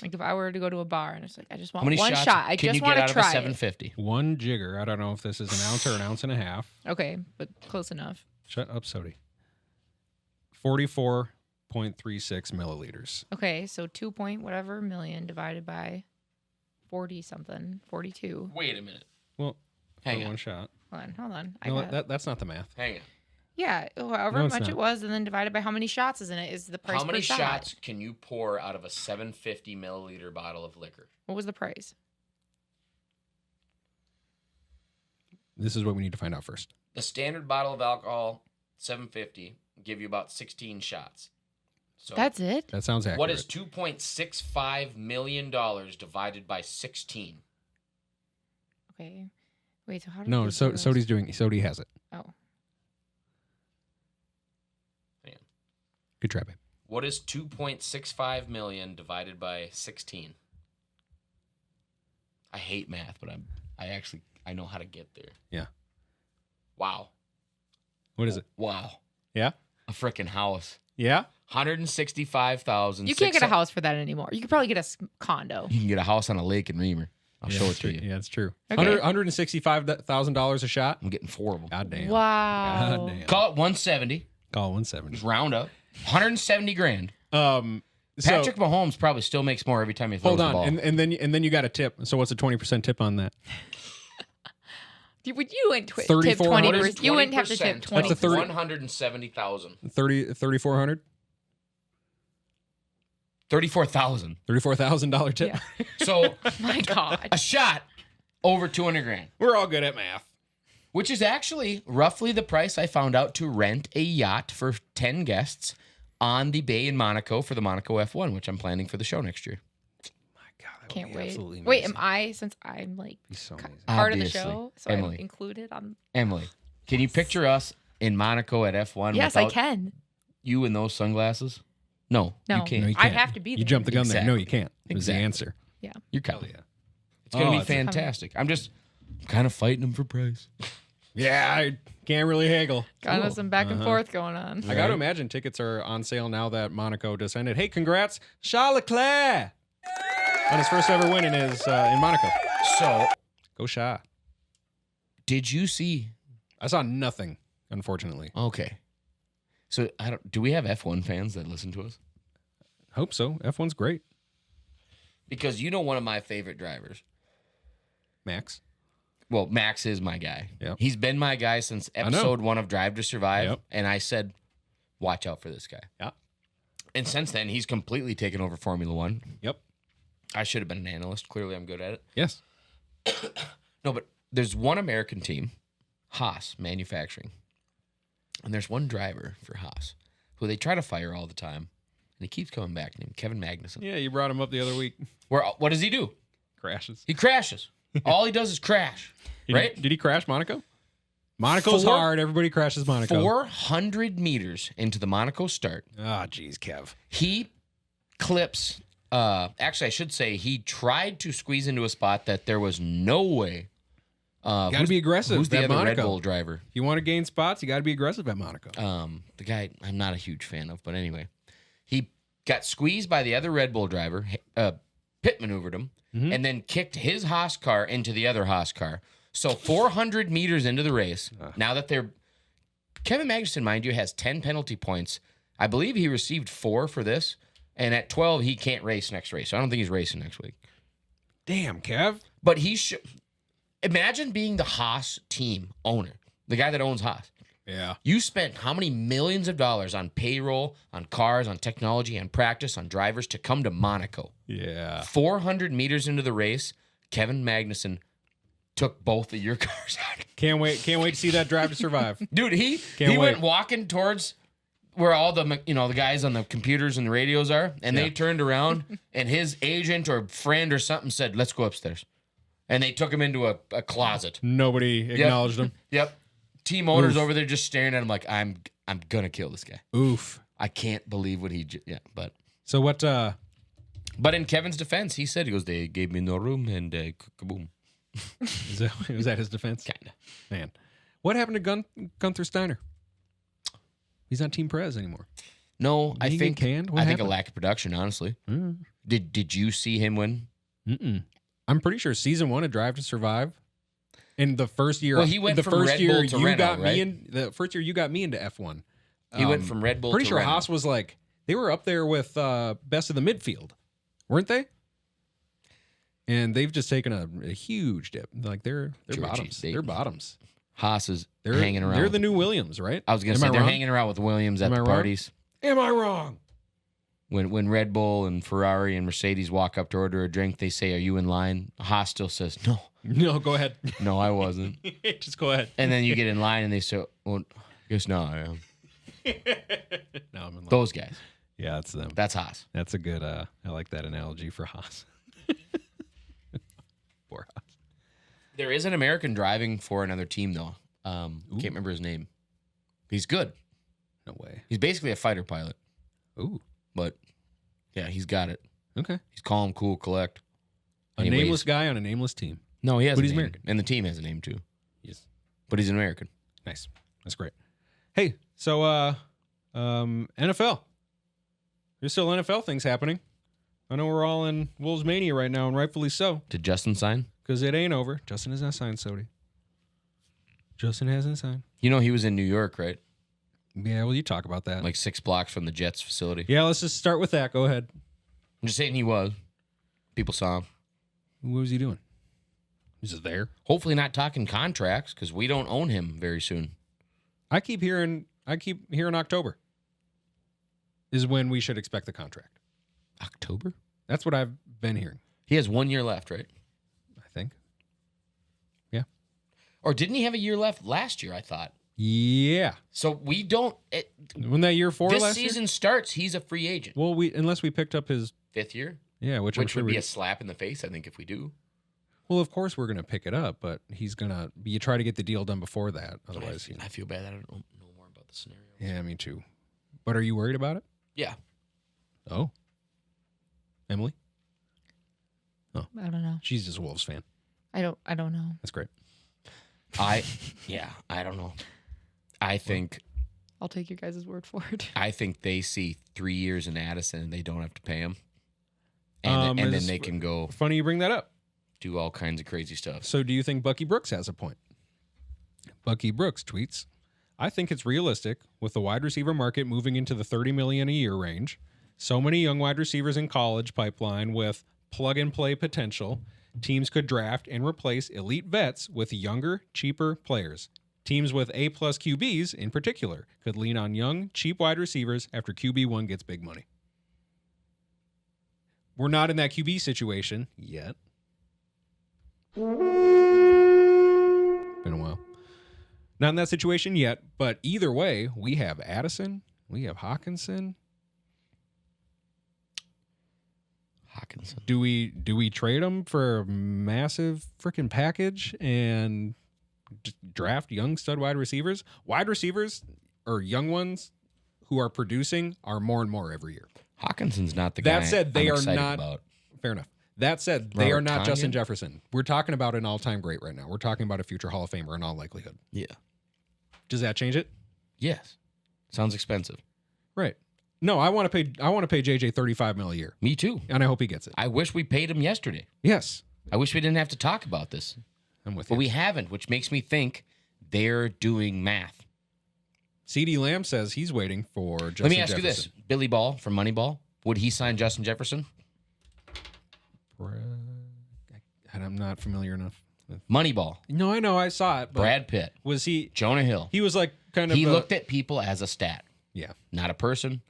Like if I were to go to a bar and it's like I just How want many one shots shot. I can just you get want out to of a try it. 750? One jigger. I don't know if this is an ounce or an ounce and a half. Okay, but close enough. Shut up, Sodi. 44.36 milliliters. Okay, so 2 point whatever million divided by 40 something, 42. Wait a minute. Well, Hang for on. one shot. Hold on. I No, got that's not the math. Hang on. yeah, however No, it's much not. it was, and then divided by how many shots is in it is the price How many per shot. shots can you pour out of a 750 milliliter bottle of liquor? What was the price? This is what we need to find out first. The standard bottle of alcohol, 750, give you about 16 shots. So That's it? That sounds accurate. what is $2.65 million divided by 16? Okay. Wait, so how did No, they so do this? Sodi has it. Oh. Good try, babe. What is 2.65 million divided by 16? I hate math, but I know how to get there. Yeah. Wow. What is it? Wow. Yeah. A freaking house. Yeah. 165,000. You can't get a house for that anymore. You could probably get a condo. You can get a house on a lake in Reamer. I'll show it to you. Yeah, it's true. Okay. $165,000 a shot. I'm getting 4 of them. God damn. Wow. God damn. Call it 170. Call it 170. Just round up. 170 grand. So, Patrick Mahomes probably still makes more every time he throws hold the on, ball. and then you got a tip. So what's a 20% tip on that? You wouldn't tip 34. 20%. You wouldn't have to tip 20. That's a 30 170,000. 3,400. $34,000. $34,000 tip. Yeah. So My God. a shot over 200 grand, We're all good at math. which is actually roughly the price I found out to rent a yacht for 10 guests on the bay in Monaco for the Monaco F1, which I'm planning for the show next year. My God, that would Can't be wait. absolutely Wait, amazing. am I, since I'm like Be so amazing. part of the Obviously. show, so Emily. I'm included on. Emily, can you picture us in Monaco at F1 Yes, I without can. you in those sunglasses? No, No. you can't. No, you I can't. have to be You there. jumped the gun there. No, Exactly. you can't. It was the Exactly. answer. You're Hell coming. yeah. It's going to Oh, be it's fantastic. I'm kind of fighting him for price. Yeah, I can't really haggle. Kind of some back and Uh-huh. forth going on. I got to imagine tickets are on sale now that Monaco just ended. Hey, congrats, Charles Leclerc on his first ever win in Monaco. So, Go Sha. did you see? I saw nothing, unfortunately. Okay. So, do we have F1 fans that listen to us? Hope so. F1's great. Because you know one of my favorite drivers. Max. Well, Max is my guy. Yep. He's been my guy since know. episode 1 of Drive to Survive. Yep. And I said, watch out for this guy. Yeah. And since then, he's completely taken over Formula One. Yep. I should have been an analyst. Clearly, I'm good at it. Yes. No, but there's one American team, Haas Manufacturing. And there's one driver for Haas who they try to fire all the time. And he keeps coming back, named Kevin Magnussen. Yeah, you brought him up the other week. What does he do? Crashes. He crashes. All he does is crash. Right? Did he crash Monaco? Monaco's hard. Everybody crashes Monaco. 400 meters into the Monaco start, Ah, jeez, Kev. he clips. Actually, I should say he tried to squeeze into a spot that there was no way. You got to be aggressive. Who's the at other Monaco. Red Bull driver? If you want to gain spots, you got to be aggressive at Monaco. The guy I'm not a huge fan of, but anyway, he got squeezed by the other Red Bull driver, pit maneuvered him, and then kicked his Haas car into the other Haas car. So 400 meters into the race, now that Kevin Magnussen, mind you, has 10 penalty points. I believe he received 4 for this, and at 12 he can't race next race. So I don't think he's racing next week. Damn, Kev. But imagine being the Haas team owner, the guy that owns Haas. Yeah. You spent how many millions of dollars on payroll, on cars, on technology, on practice, on drivers to come to Monaco? Yeah. 400 meters into the race, Kevin Magnussen took both of your cars out. Can't wait to see that Drive to Survive. Dude, he Can't went wait. walking towards where all the the guys on the computers and the radios are, and they turned around, and his agent or friend or something said, "Let's go upstairs," and they took him into a closet. Nobody acknowledged him. Yep. Team owners over there just staring at him like, I'm gonna kill this guy. Oof. I can't believe what but. So what? But in Kevin's defense, he said, they gave me no room and kaboom. Was that his defense? Kinda. Man, what happened to Gunther Steiner? He's not Team Perez anymore. No, Did he get canned? What I think a happened? lack of production, honestly. Mm. Did you see him win? Mm-mm. I'm pretty sure season 1 of Drive to Survive. In the first year, Well, he went the from first Red year Bull to you Renault, got right? me in the first year you got me into F1. He went from Red Bull Pretty to sure Renault. Haas was like they were up there with best of the midfield, weren't they? And they've just taken a huge dip. Like they're Georgie, bottoms. They're bottoms. Haas is They're hanging around. They're with- the new Williams, right? I was gonna Am say I they're wrong? hanging around with Williams at Am I the wrong? parties. Am I wrong? When Red Bull and Ferrari and Mercedes walk up to order a drink, they say, "Are you in line?" Haas still says, "No, No, go ahead. no, I wasn't." Just go ahead. And then you get in line and they say, "Well, I guess no, I am." No, I'm in line. Those guys. Yeah, it's them. That's Haas. That's a good. I like that analogy for Haas. Poor Haas. There is an American driving for another team though. Can't remember his name. He's good. No way. He's basically a fighter pilot, Ooh. but yeah, he's got it. Okay. He's calm, cool, collect. A Anyways. nameless guy on a nameless team. No, he has But a he's name. American. And the team has a name too. Yes. But he's an American. Nice. That's great. Hey, so NFL. There's still NFL things happening. I know we're all in Wolves mania right now, and rightfully so, Did Justin sign? because it ain't over. Justin has not signed, Sody. Justin hasn't signed. You know he was in New York, right? Yeah, well, you talk about that. Like 6 blocks from the Jets facility. Yeah, let's just start with that. Go ahead. I'm just saying he was. People saw him. What was he doing? He's just there. Hopefully not talking contracts because we don't own him very soon. I keep hearing October is when we should expect the contract. October? That's what I've been hearing, He has 1 year left, right? I think. Or didn't he have a year left last year, I thought? Yeah. So we don't. When that year 4 This last season year? starts, he's a free agent. Well, unless we picked up his 5th year? which I'm Which sure would be we- a slap in the face, I think, if we do. Well, of course we're going to pick it up, but he's going to. You try to get the deal done before that, otherwise. I feel bad. I don't know more about the scenario. Yeah, me too. But are you worried about it? Yeah. Oh, Emily, I don't know. she's just a Wolves fan. I don't know. That's great. I don't know. I think I'll take your guys' word for it. I think they see 3 years in Addison and they don't have to pay him. And then it's they can go Funny you bring that up. do all kinds of crazy stuff. So, do you think Bucky Brooks has a point? Bucky Brooks tweets, "I think it's realistic with the wide receiver market moving into the $30 million a year range. So many young wide receivers in college pipeline with plug and play potential. Teams could draft and replace elite vets with younger, cheaper players. Teams with A+ QBs, in particular, could lean on young, cheap wide receivers after QB1 gets big money." We're not in that QB situation yet. Been a while. Not in that situation yet, but either way, we have Addison, we have Hawkinson. Do we trade them for a massive freaking package and draft young stud wide receivers? Wide receivers or young ones who are producing are more and more every year. Hawkinson's not the guy. That said, they I'm are excited not. about. Fair enough. That said, they are Robert not Justin Tonyan? Jefferson. We're talking about an all-time great right now. We're talking about a future Hall of Famer in all likelihood. Yeah. Does that change it? Yes. Sounds expensive. Right. No, I want to pay JJ $35 million a year, Me too. and I hope he gets it. I wish we paid him yesterday. Yes, I wish we didn't have to talk about this. I'm with But you. we haven't, which makes me think they're doing math. CeeDee Lamb says he's waiting for Justin Let me ask Jefferson. you this. Billy Ball from Moneyball, would he sign Justin Jefferson? I'm not familiar enough. Moneyball. No, I know. I saw it. But Brad Pitt. was he? Jonah Hill. He was like kind of. He looked at people as a stat, Yeah. not a person.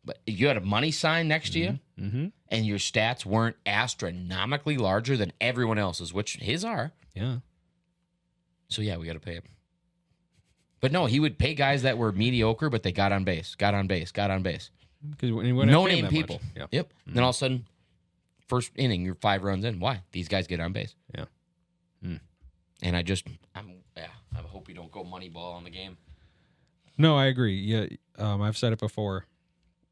But you had a money sign next to you, Mm-hmm. and your stats weren't astronomically larger than everyone else's, which his are. Yeah. So, yeah, we got to pay him. But no, he would pay guys that were mediocre, but they got on base. Because No name people. Yeah. Yep. Then all of a sudden, first inning, you're 5 runs in. Why? These guys get on base. Yeah. And I hope we don't go Moneyball on the game. No, I agree. Yeah. I've said it before,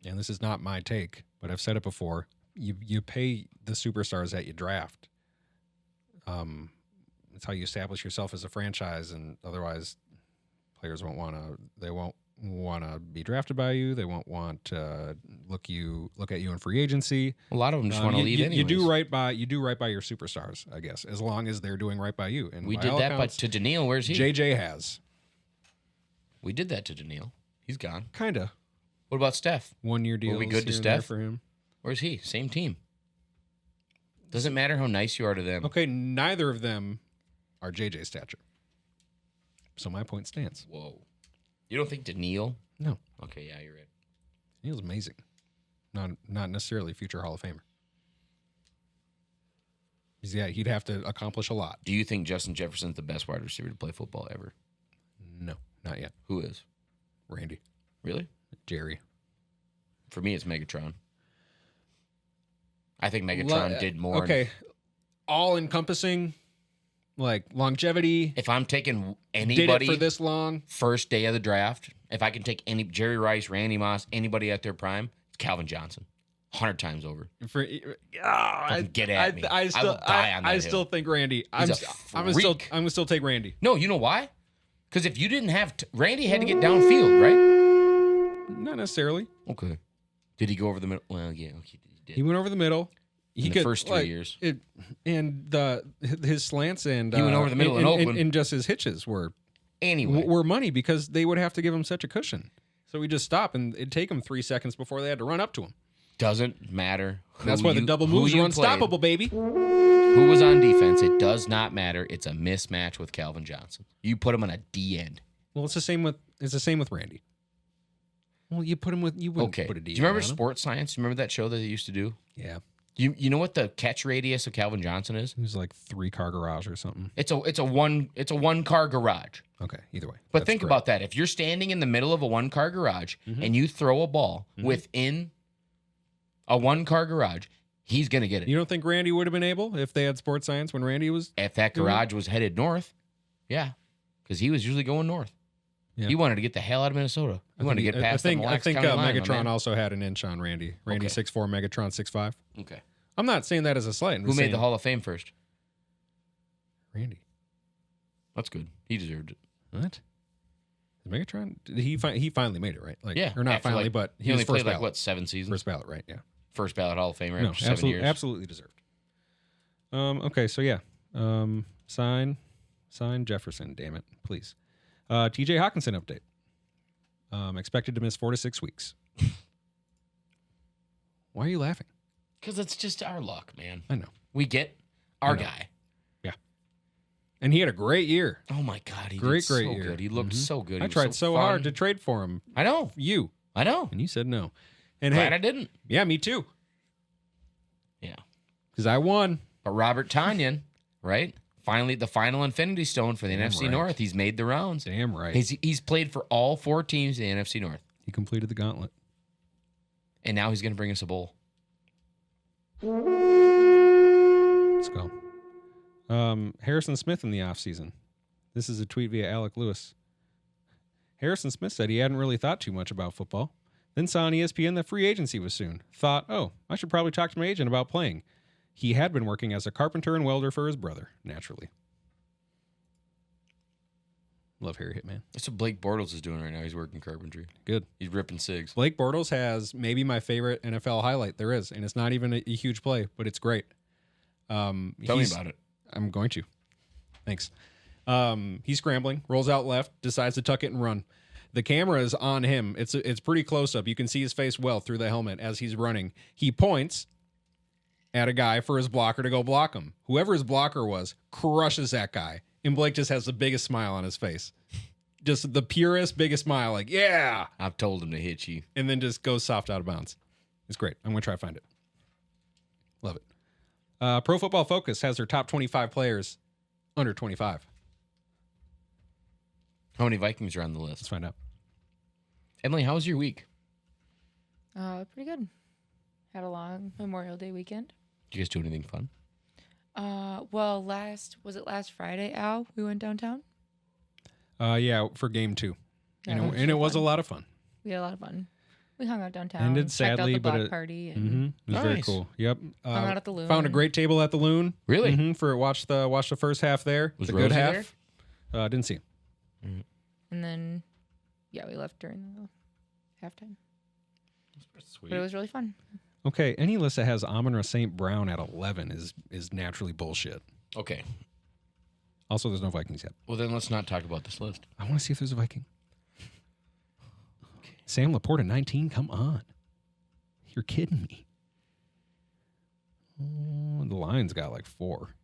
and this is not my take, but I've said it before. You pay the superstars that you draft. It's how you establish yourself as a franchise, and otherwise, players won't want to be drafted by you. They won't want to look at you in free agency. A lot of them just want to leave anyways. You do right by your superstars, I guess, as long as they're doing right by you. And We by did all that, but accounts, to Daniil, where's he? JJ has We did that to Daniil. He's gone. kinda What about Steph? 1 year deal. Were we good to Steph? for him? Where's he? Same team. Doesn't matter how nice you are to them. Okay, neither of them are JJ's stature. So my point stands. Whoa. You don't think Daniil? No, Okay, yeah, you're right. he was amazing. Not necessarily future Hall of Famer. Yeah, he'd have to accomplish a lot. Do you think Justin Jefferson's the best wide receiver to play football ever? No, not yet. Who is? Randy, Really? Jerry. For me, it's Megatron. I think Megatron did more. Okay, all encompassing, like longevity. If I'm taking Did anybody it for this long. first day of the draft, if I can take any Jerry Rice, Randy Moss, anybody at their prime, it's Calvin Johnson. 100 times over. Get at me. I I will die on that I still hill. think Randy. He's I'm a still freak. I'm gonna still take Randy. No, you know why? Because if you didn't have Randy had to get downfield, right? Not necessarily. Okay. Did he go over the middle? Well, yeah, he did. He went over the middle. He In the first 3 years. His slants and He went over the middle in Oakland. and just his hitches were Anyway, money because they would have to give him such a cushion. So we just stop and it'd take him 3 seconds before they had to run up to him. doesn't matter. That's why the double moves are unstoppable, baby. Who was on defense? It does not matter. It's a mismatch with Calvin Johnson. You put him on a D end. Well, it's the same with Randy. Well, you put him with you wouldn't Okay. put a D. Do you remember on him. Sports Science? Do you remember that show that they used to do? Yeah, You know what the catch radius of Calvin Johnson is? it was like 3-car garage or something. It's a one car garage. Okay, either way. But That's think great. about that. If you're standing in the middle of a 1-car garage and you throw a ball within a 1-car garage, he's going to get it. You don't think Randy would have been able if they had Sports Science when Randy was? If that garage was headed north, yeah, because he was usually going north. Yeah. He wanted to get the hell out of Minnesota. He wanted to get past I the think Mille Lacs County line, my Megatron man. also had an inch on Randy. Randy Okay. 6'4", Megatron 6'5". Okay. I'm not saying that as a slight. I'm Who just made saying the Hall of Fame first? Randy. That's good. He deserved it. What? Megatron? Did he finally made it, right? Like, Yeah. or not after, finally, like, but he was only first played ballot. like, what, 7 seasons? First ballot, right? Yeah. First ballot Hall of Famer No, after 7 years. absolutely deserved. Okay, so yeah. Sign Jefferson, damn it, please. TJ Hawkinson update. Expected to miss 4 to 6 weeks. Why are you laughing? Because it's just our luck, man. I know. We get our know. guy. Yeah. And he had a great year. Oh, my God. He Great did so year. good. He looked so good. He I was tried so fun. hard to trade for him. I know. You. I know. And you said no. And Glad hey, I didn't. yeah, me too. Yeah. Because I won. But Robert Tonyan, right? Finally, the final Infinity Stone for the NFC right. North. He's made the rounds. Damn right. He's played for all 4 teams in the NFC North. He completed the gauntlet. And now he's going to bring us a bowl. Let's go. Harrison Smith in the offseason. This is a tweet via Alec Lewis. Harrison Smith said he hadn't really thought too much about football. Then saw on ESPN that free agency was soon. Thought, oh, I should probably talk to my agent about playing. He had been working as a carpenter and welder for his brother, naturally. Love Harry Hitman. That's what Blake Bortles is doing right now. He's working carpentry. Good. He's ripping cigs. Blake Bortles has maybe my favorite NFL highlight there is, and it's not even a huge play, but it's great. Tell me about it. I'm going to. Thanks. He's scrambling, rolls out left, decides to tuck it and run. The camera is on him. It's pretty close up. You can see his face well through the helmet as he's running. He points at a guy for his blocker to go block him. Whoever his blocker was crushes that guy. And Blake just has the biggest smile on his face. Just the purest, biggest smile. Like, yeah. I've told him to hit you. And then just goes soft out of bounds. It's great. I'm going to try to find it. Love it. Pro Football Focus has their top 25 players under 25. How many Vikings are on the Let's list? find out. Emily, how was your week? Pretty good. Had a long Memorial Day weekend. Did you guys do anything fun? Well, was it last Friday, Al? We went downtown. Yeah, for game 2. Yeah, And that it was was a fun. lot of fun. We had a lot of fun. We hung out downtown. Ended checked sadly, out the but block it- party. And It was very Nice. cool. Yep. hung out at the Loon. Found a great table at the Loon. Really? For watch the first half there. Was the good Rosie half. Didn't see him. And then, yeah, we left during the halftime. Sweet. But it was really fun. Okay, any list that has Amon-Ra St. Brown at 11 is naturally bullshit. Okay. Also, there's no Vikings yet. Well, then let's not talk about this list. I want to see if there's a Viking. Sam Laporte at 19? Come on. You're kidding me. Oh, the Lions got like 4.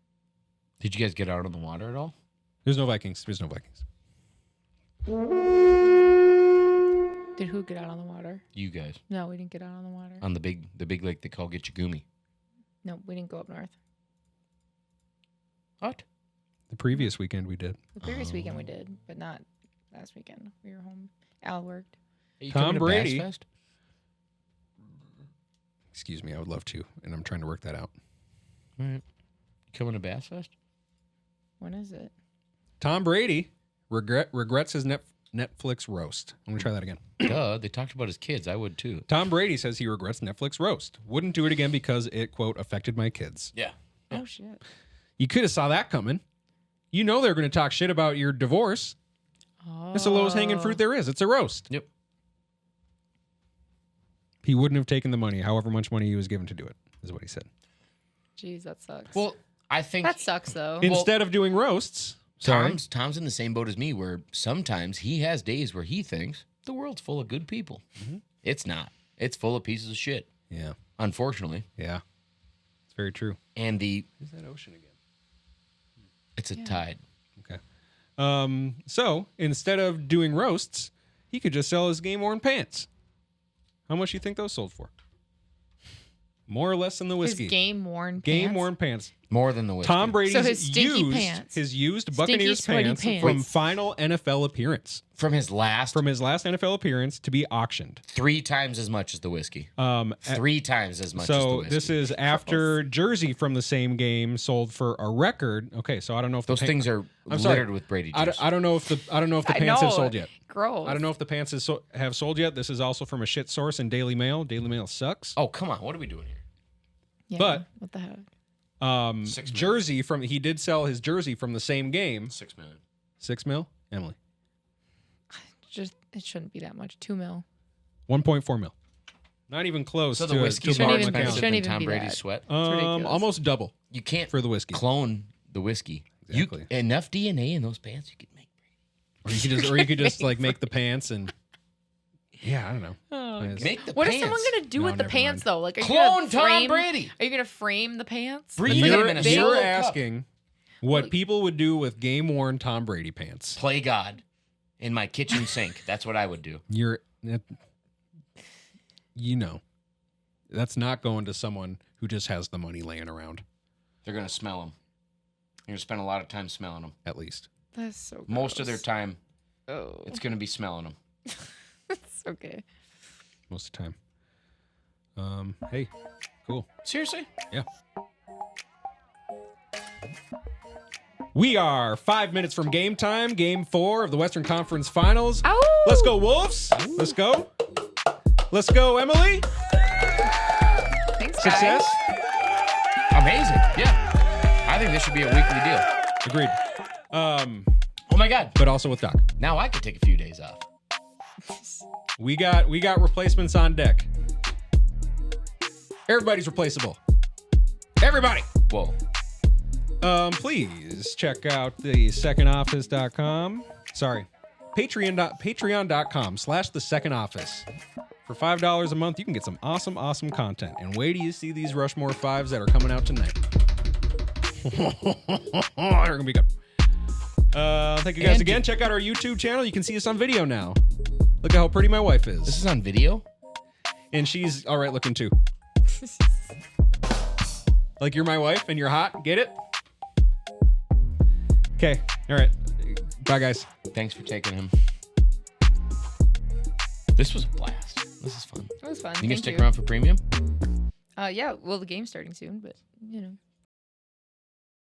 Did you guys get out on the water at all? There's no Vikings. There's no Vikings. Did who get out on the water? You guys. No, we didn't get out on the water. On the big lake they call Gitchagumi. No, we didn't go up north. What? The previous weekend we did. The previous weekend we did, but not last weekend. We were home. Al worked. Hey, you Tom coming to Brady. Bass Fest? Excuse me, I would love to, and I'm trying to work that out. All right. You coming to Bass Fest? When is it? Tom Brady regrets his Netflix roast. I'm going to try that again. Duh, they talked about his kids. I would too. Tom Brady says he regrets Netflix roast. Wouldn't do it again because it, quote, affected my kids. Yeah. Oh shit. You could have saw that coming. You know they're going to talk shit about your divorce. Oh. It's the lowest hanging fruit there is. It's a roast. Yep. He wouldn't have taken the money, however much money he was given to do it, is what he said. Jeez, that sucks. Well, I think that sucks though. Instead of doing roasts, sorry. Tom's in the same boat as me, where sometimes he has days where he thinks the world's full of good people. Mm-hmm. It's not. It's full of pieces of shit. Yeah. Unfortunately. Yeah. It's very true. And Is that ocean again? it's a tide. Okay. So instead of doing roasts, he could just sell his game-worn pants. How much do you think those sold for? More or less than the whiskey. His game-worn pants? Game-worn pants. More than the whiskey. Tom Brady's So his stinky pants. his used Stinky, Buccaneers sweaty pants, pants. from final NFL appearance. From his last From his last NFL appearance to be auctioned. 3 times as much as the whiskey. 3 times as much as the So whiskey. this is after jersey from the same game sold for a record. Okay, so I don't know if Those things are I'm sorry. littered with Brady juice. I don't know if the pants have sold yet. Gross. I don't know if the pants have sold yet. This is also from a shit source in Daily Mail. Daily Mail sucks. Oh, come on. What are we doing here? Yeah, but- what the heck? 6 million. Jersey he did sell his jersey from the same game. 6 million. 6 mil, Emily. Just it shouldn't be that much. 2 mil. 1.4 mil. Not even close. So the to whiskey's to more Mark even- expensive McCown. shouldn't than even Tom be Brady's that. sweat. ridiculous. Almost double You can't for the whiskey. clone the whiskey. Exactly. Enough DNA in those pants, you could make Brady. Or you could just like make the pants and yeah, I don't know. Oh, Yes. Make the what pants. is someone gonna do No, with the never pants mind. though? Like, are you Clone gonna Tom frame, Brady. Are you gonna frame the pants? Breathe Like, him a in a big- solo You're cup. asking what people would do with game-worn Tom Brady pants. Play God in my kitchen sink. That's what I would do. That's not going to someone who just has the money laying around, They're going to smell them. You're going to spend a lot of time smelling them. at least. That's so gross. Most of their time, Oh, it's going to be smelling them. it's okay. Most of the time. Hey, cool. Seriously? Yeah. We are 5 minutes from game time, game 4 of the Western Conference Finals. Ow! Let's go, Wolves. Let's go. Let's go, Emily. Thanks, Success. guys. Amazing. Yeah. I think this should be a weekly deal. Agreed. Oh my God. But also with Doc. Now I could take a few days off. We got replacements on deck. Everybody's replaceable. Everybody. Whoa. Please check out the secondoffice.com. Sorry. Patreon.com/the second office. For $5 a month, you can get some awesome, awesome content. And wait till you see these Rushmore 5s that are coming out tonight. They're going to be good. Thank you guys And again. Check out our YouTube channel. You can see us on video now. Look at how pretty my wife is. This is on video? And she's all right looking too. Like you're my wife and you're hot. Get it? Okay. All right. Bye, guys. Thanks for taking him. This was a blast. This is fun. It was fun. You can Thank stick you. around for premium? Yeah. Well, the game's starting soon, but you know.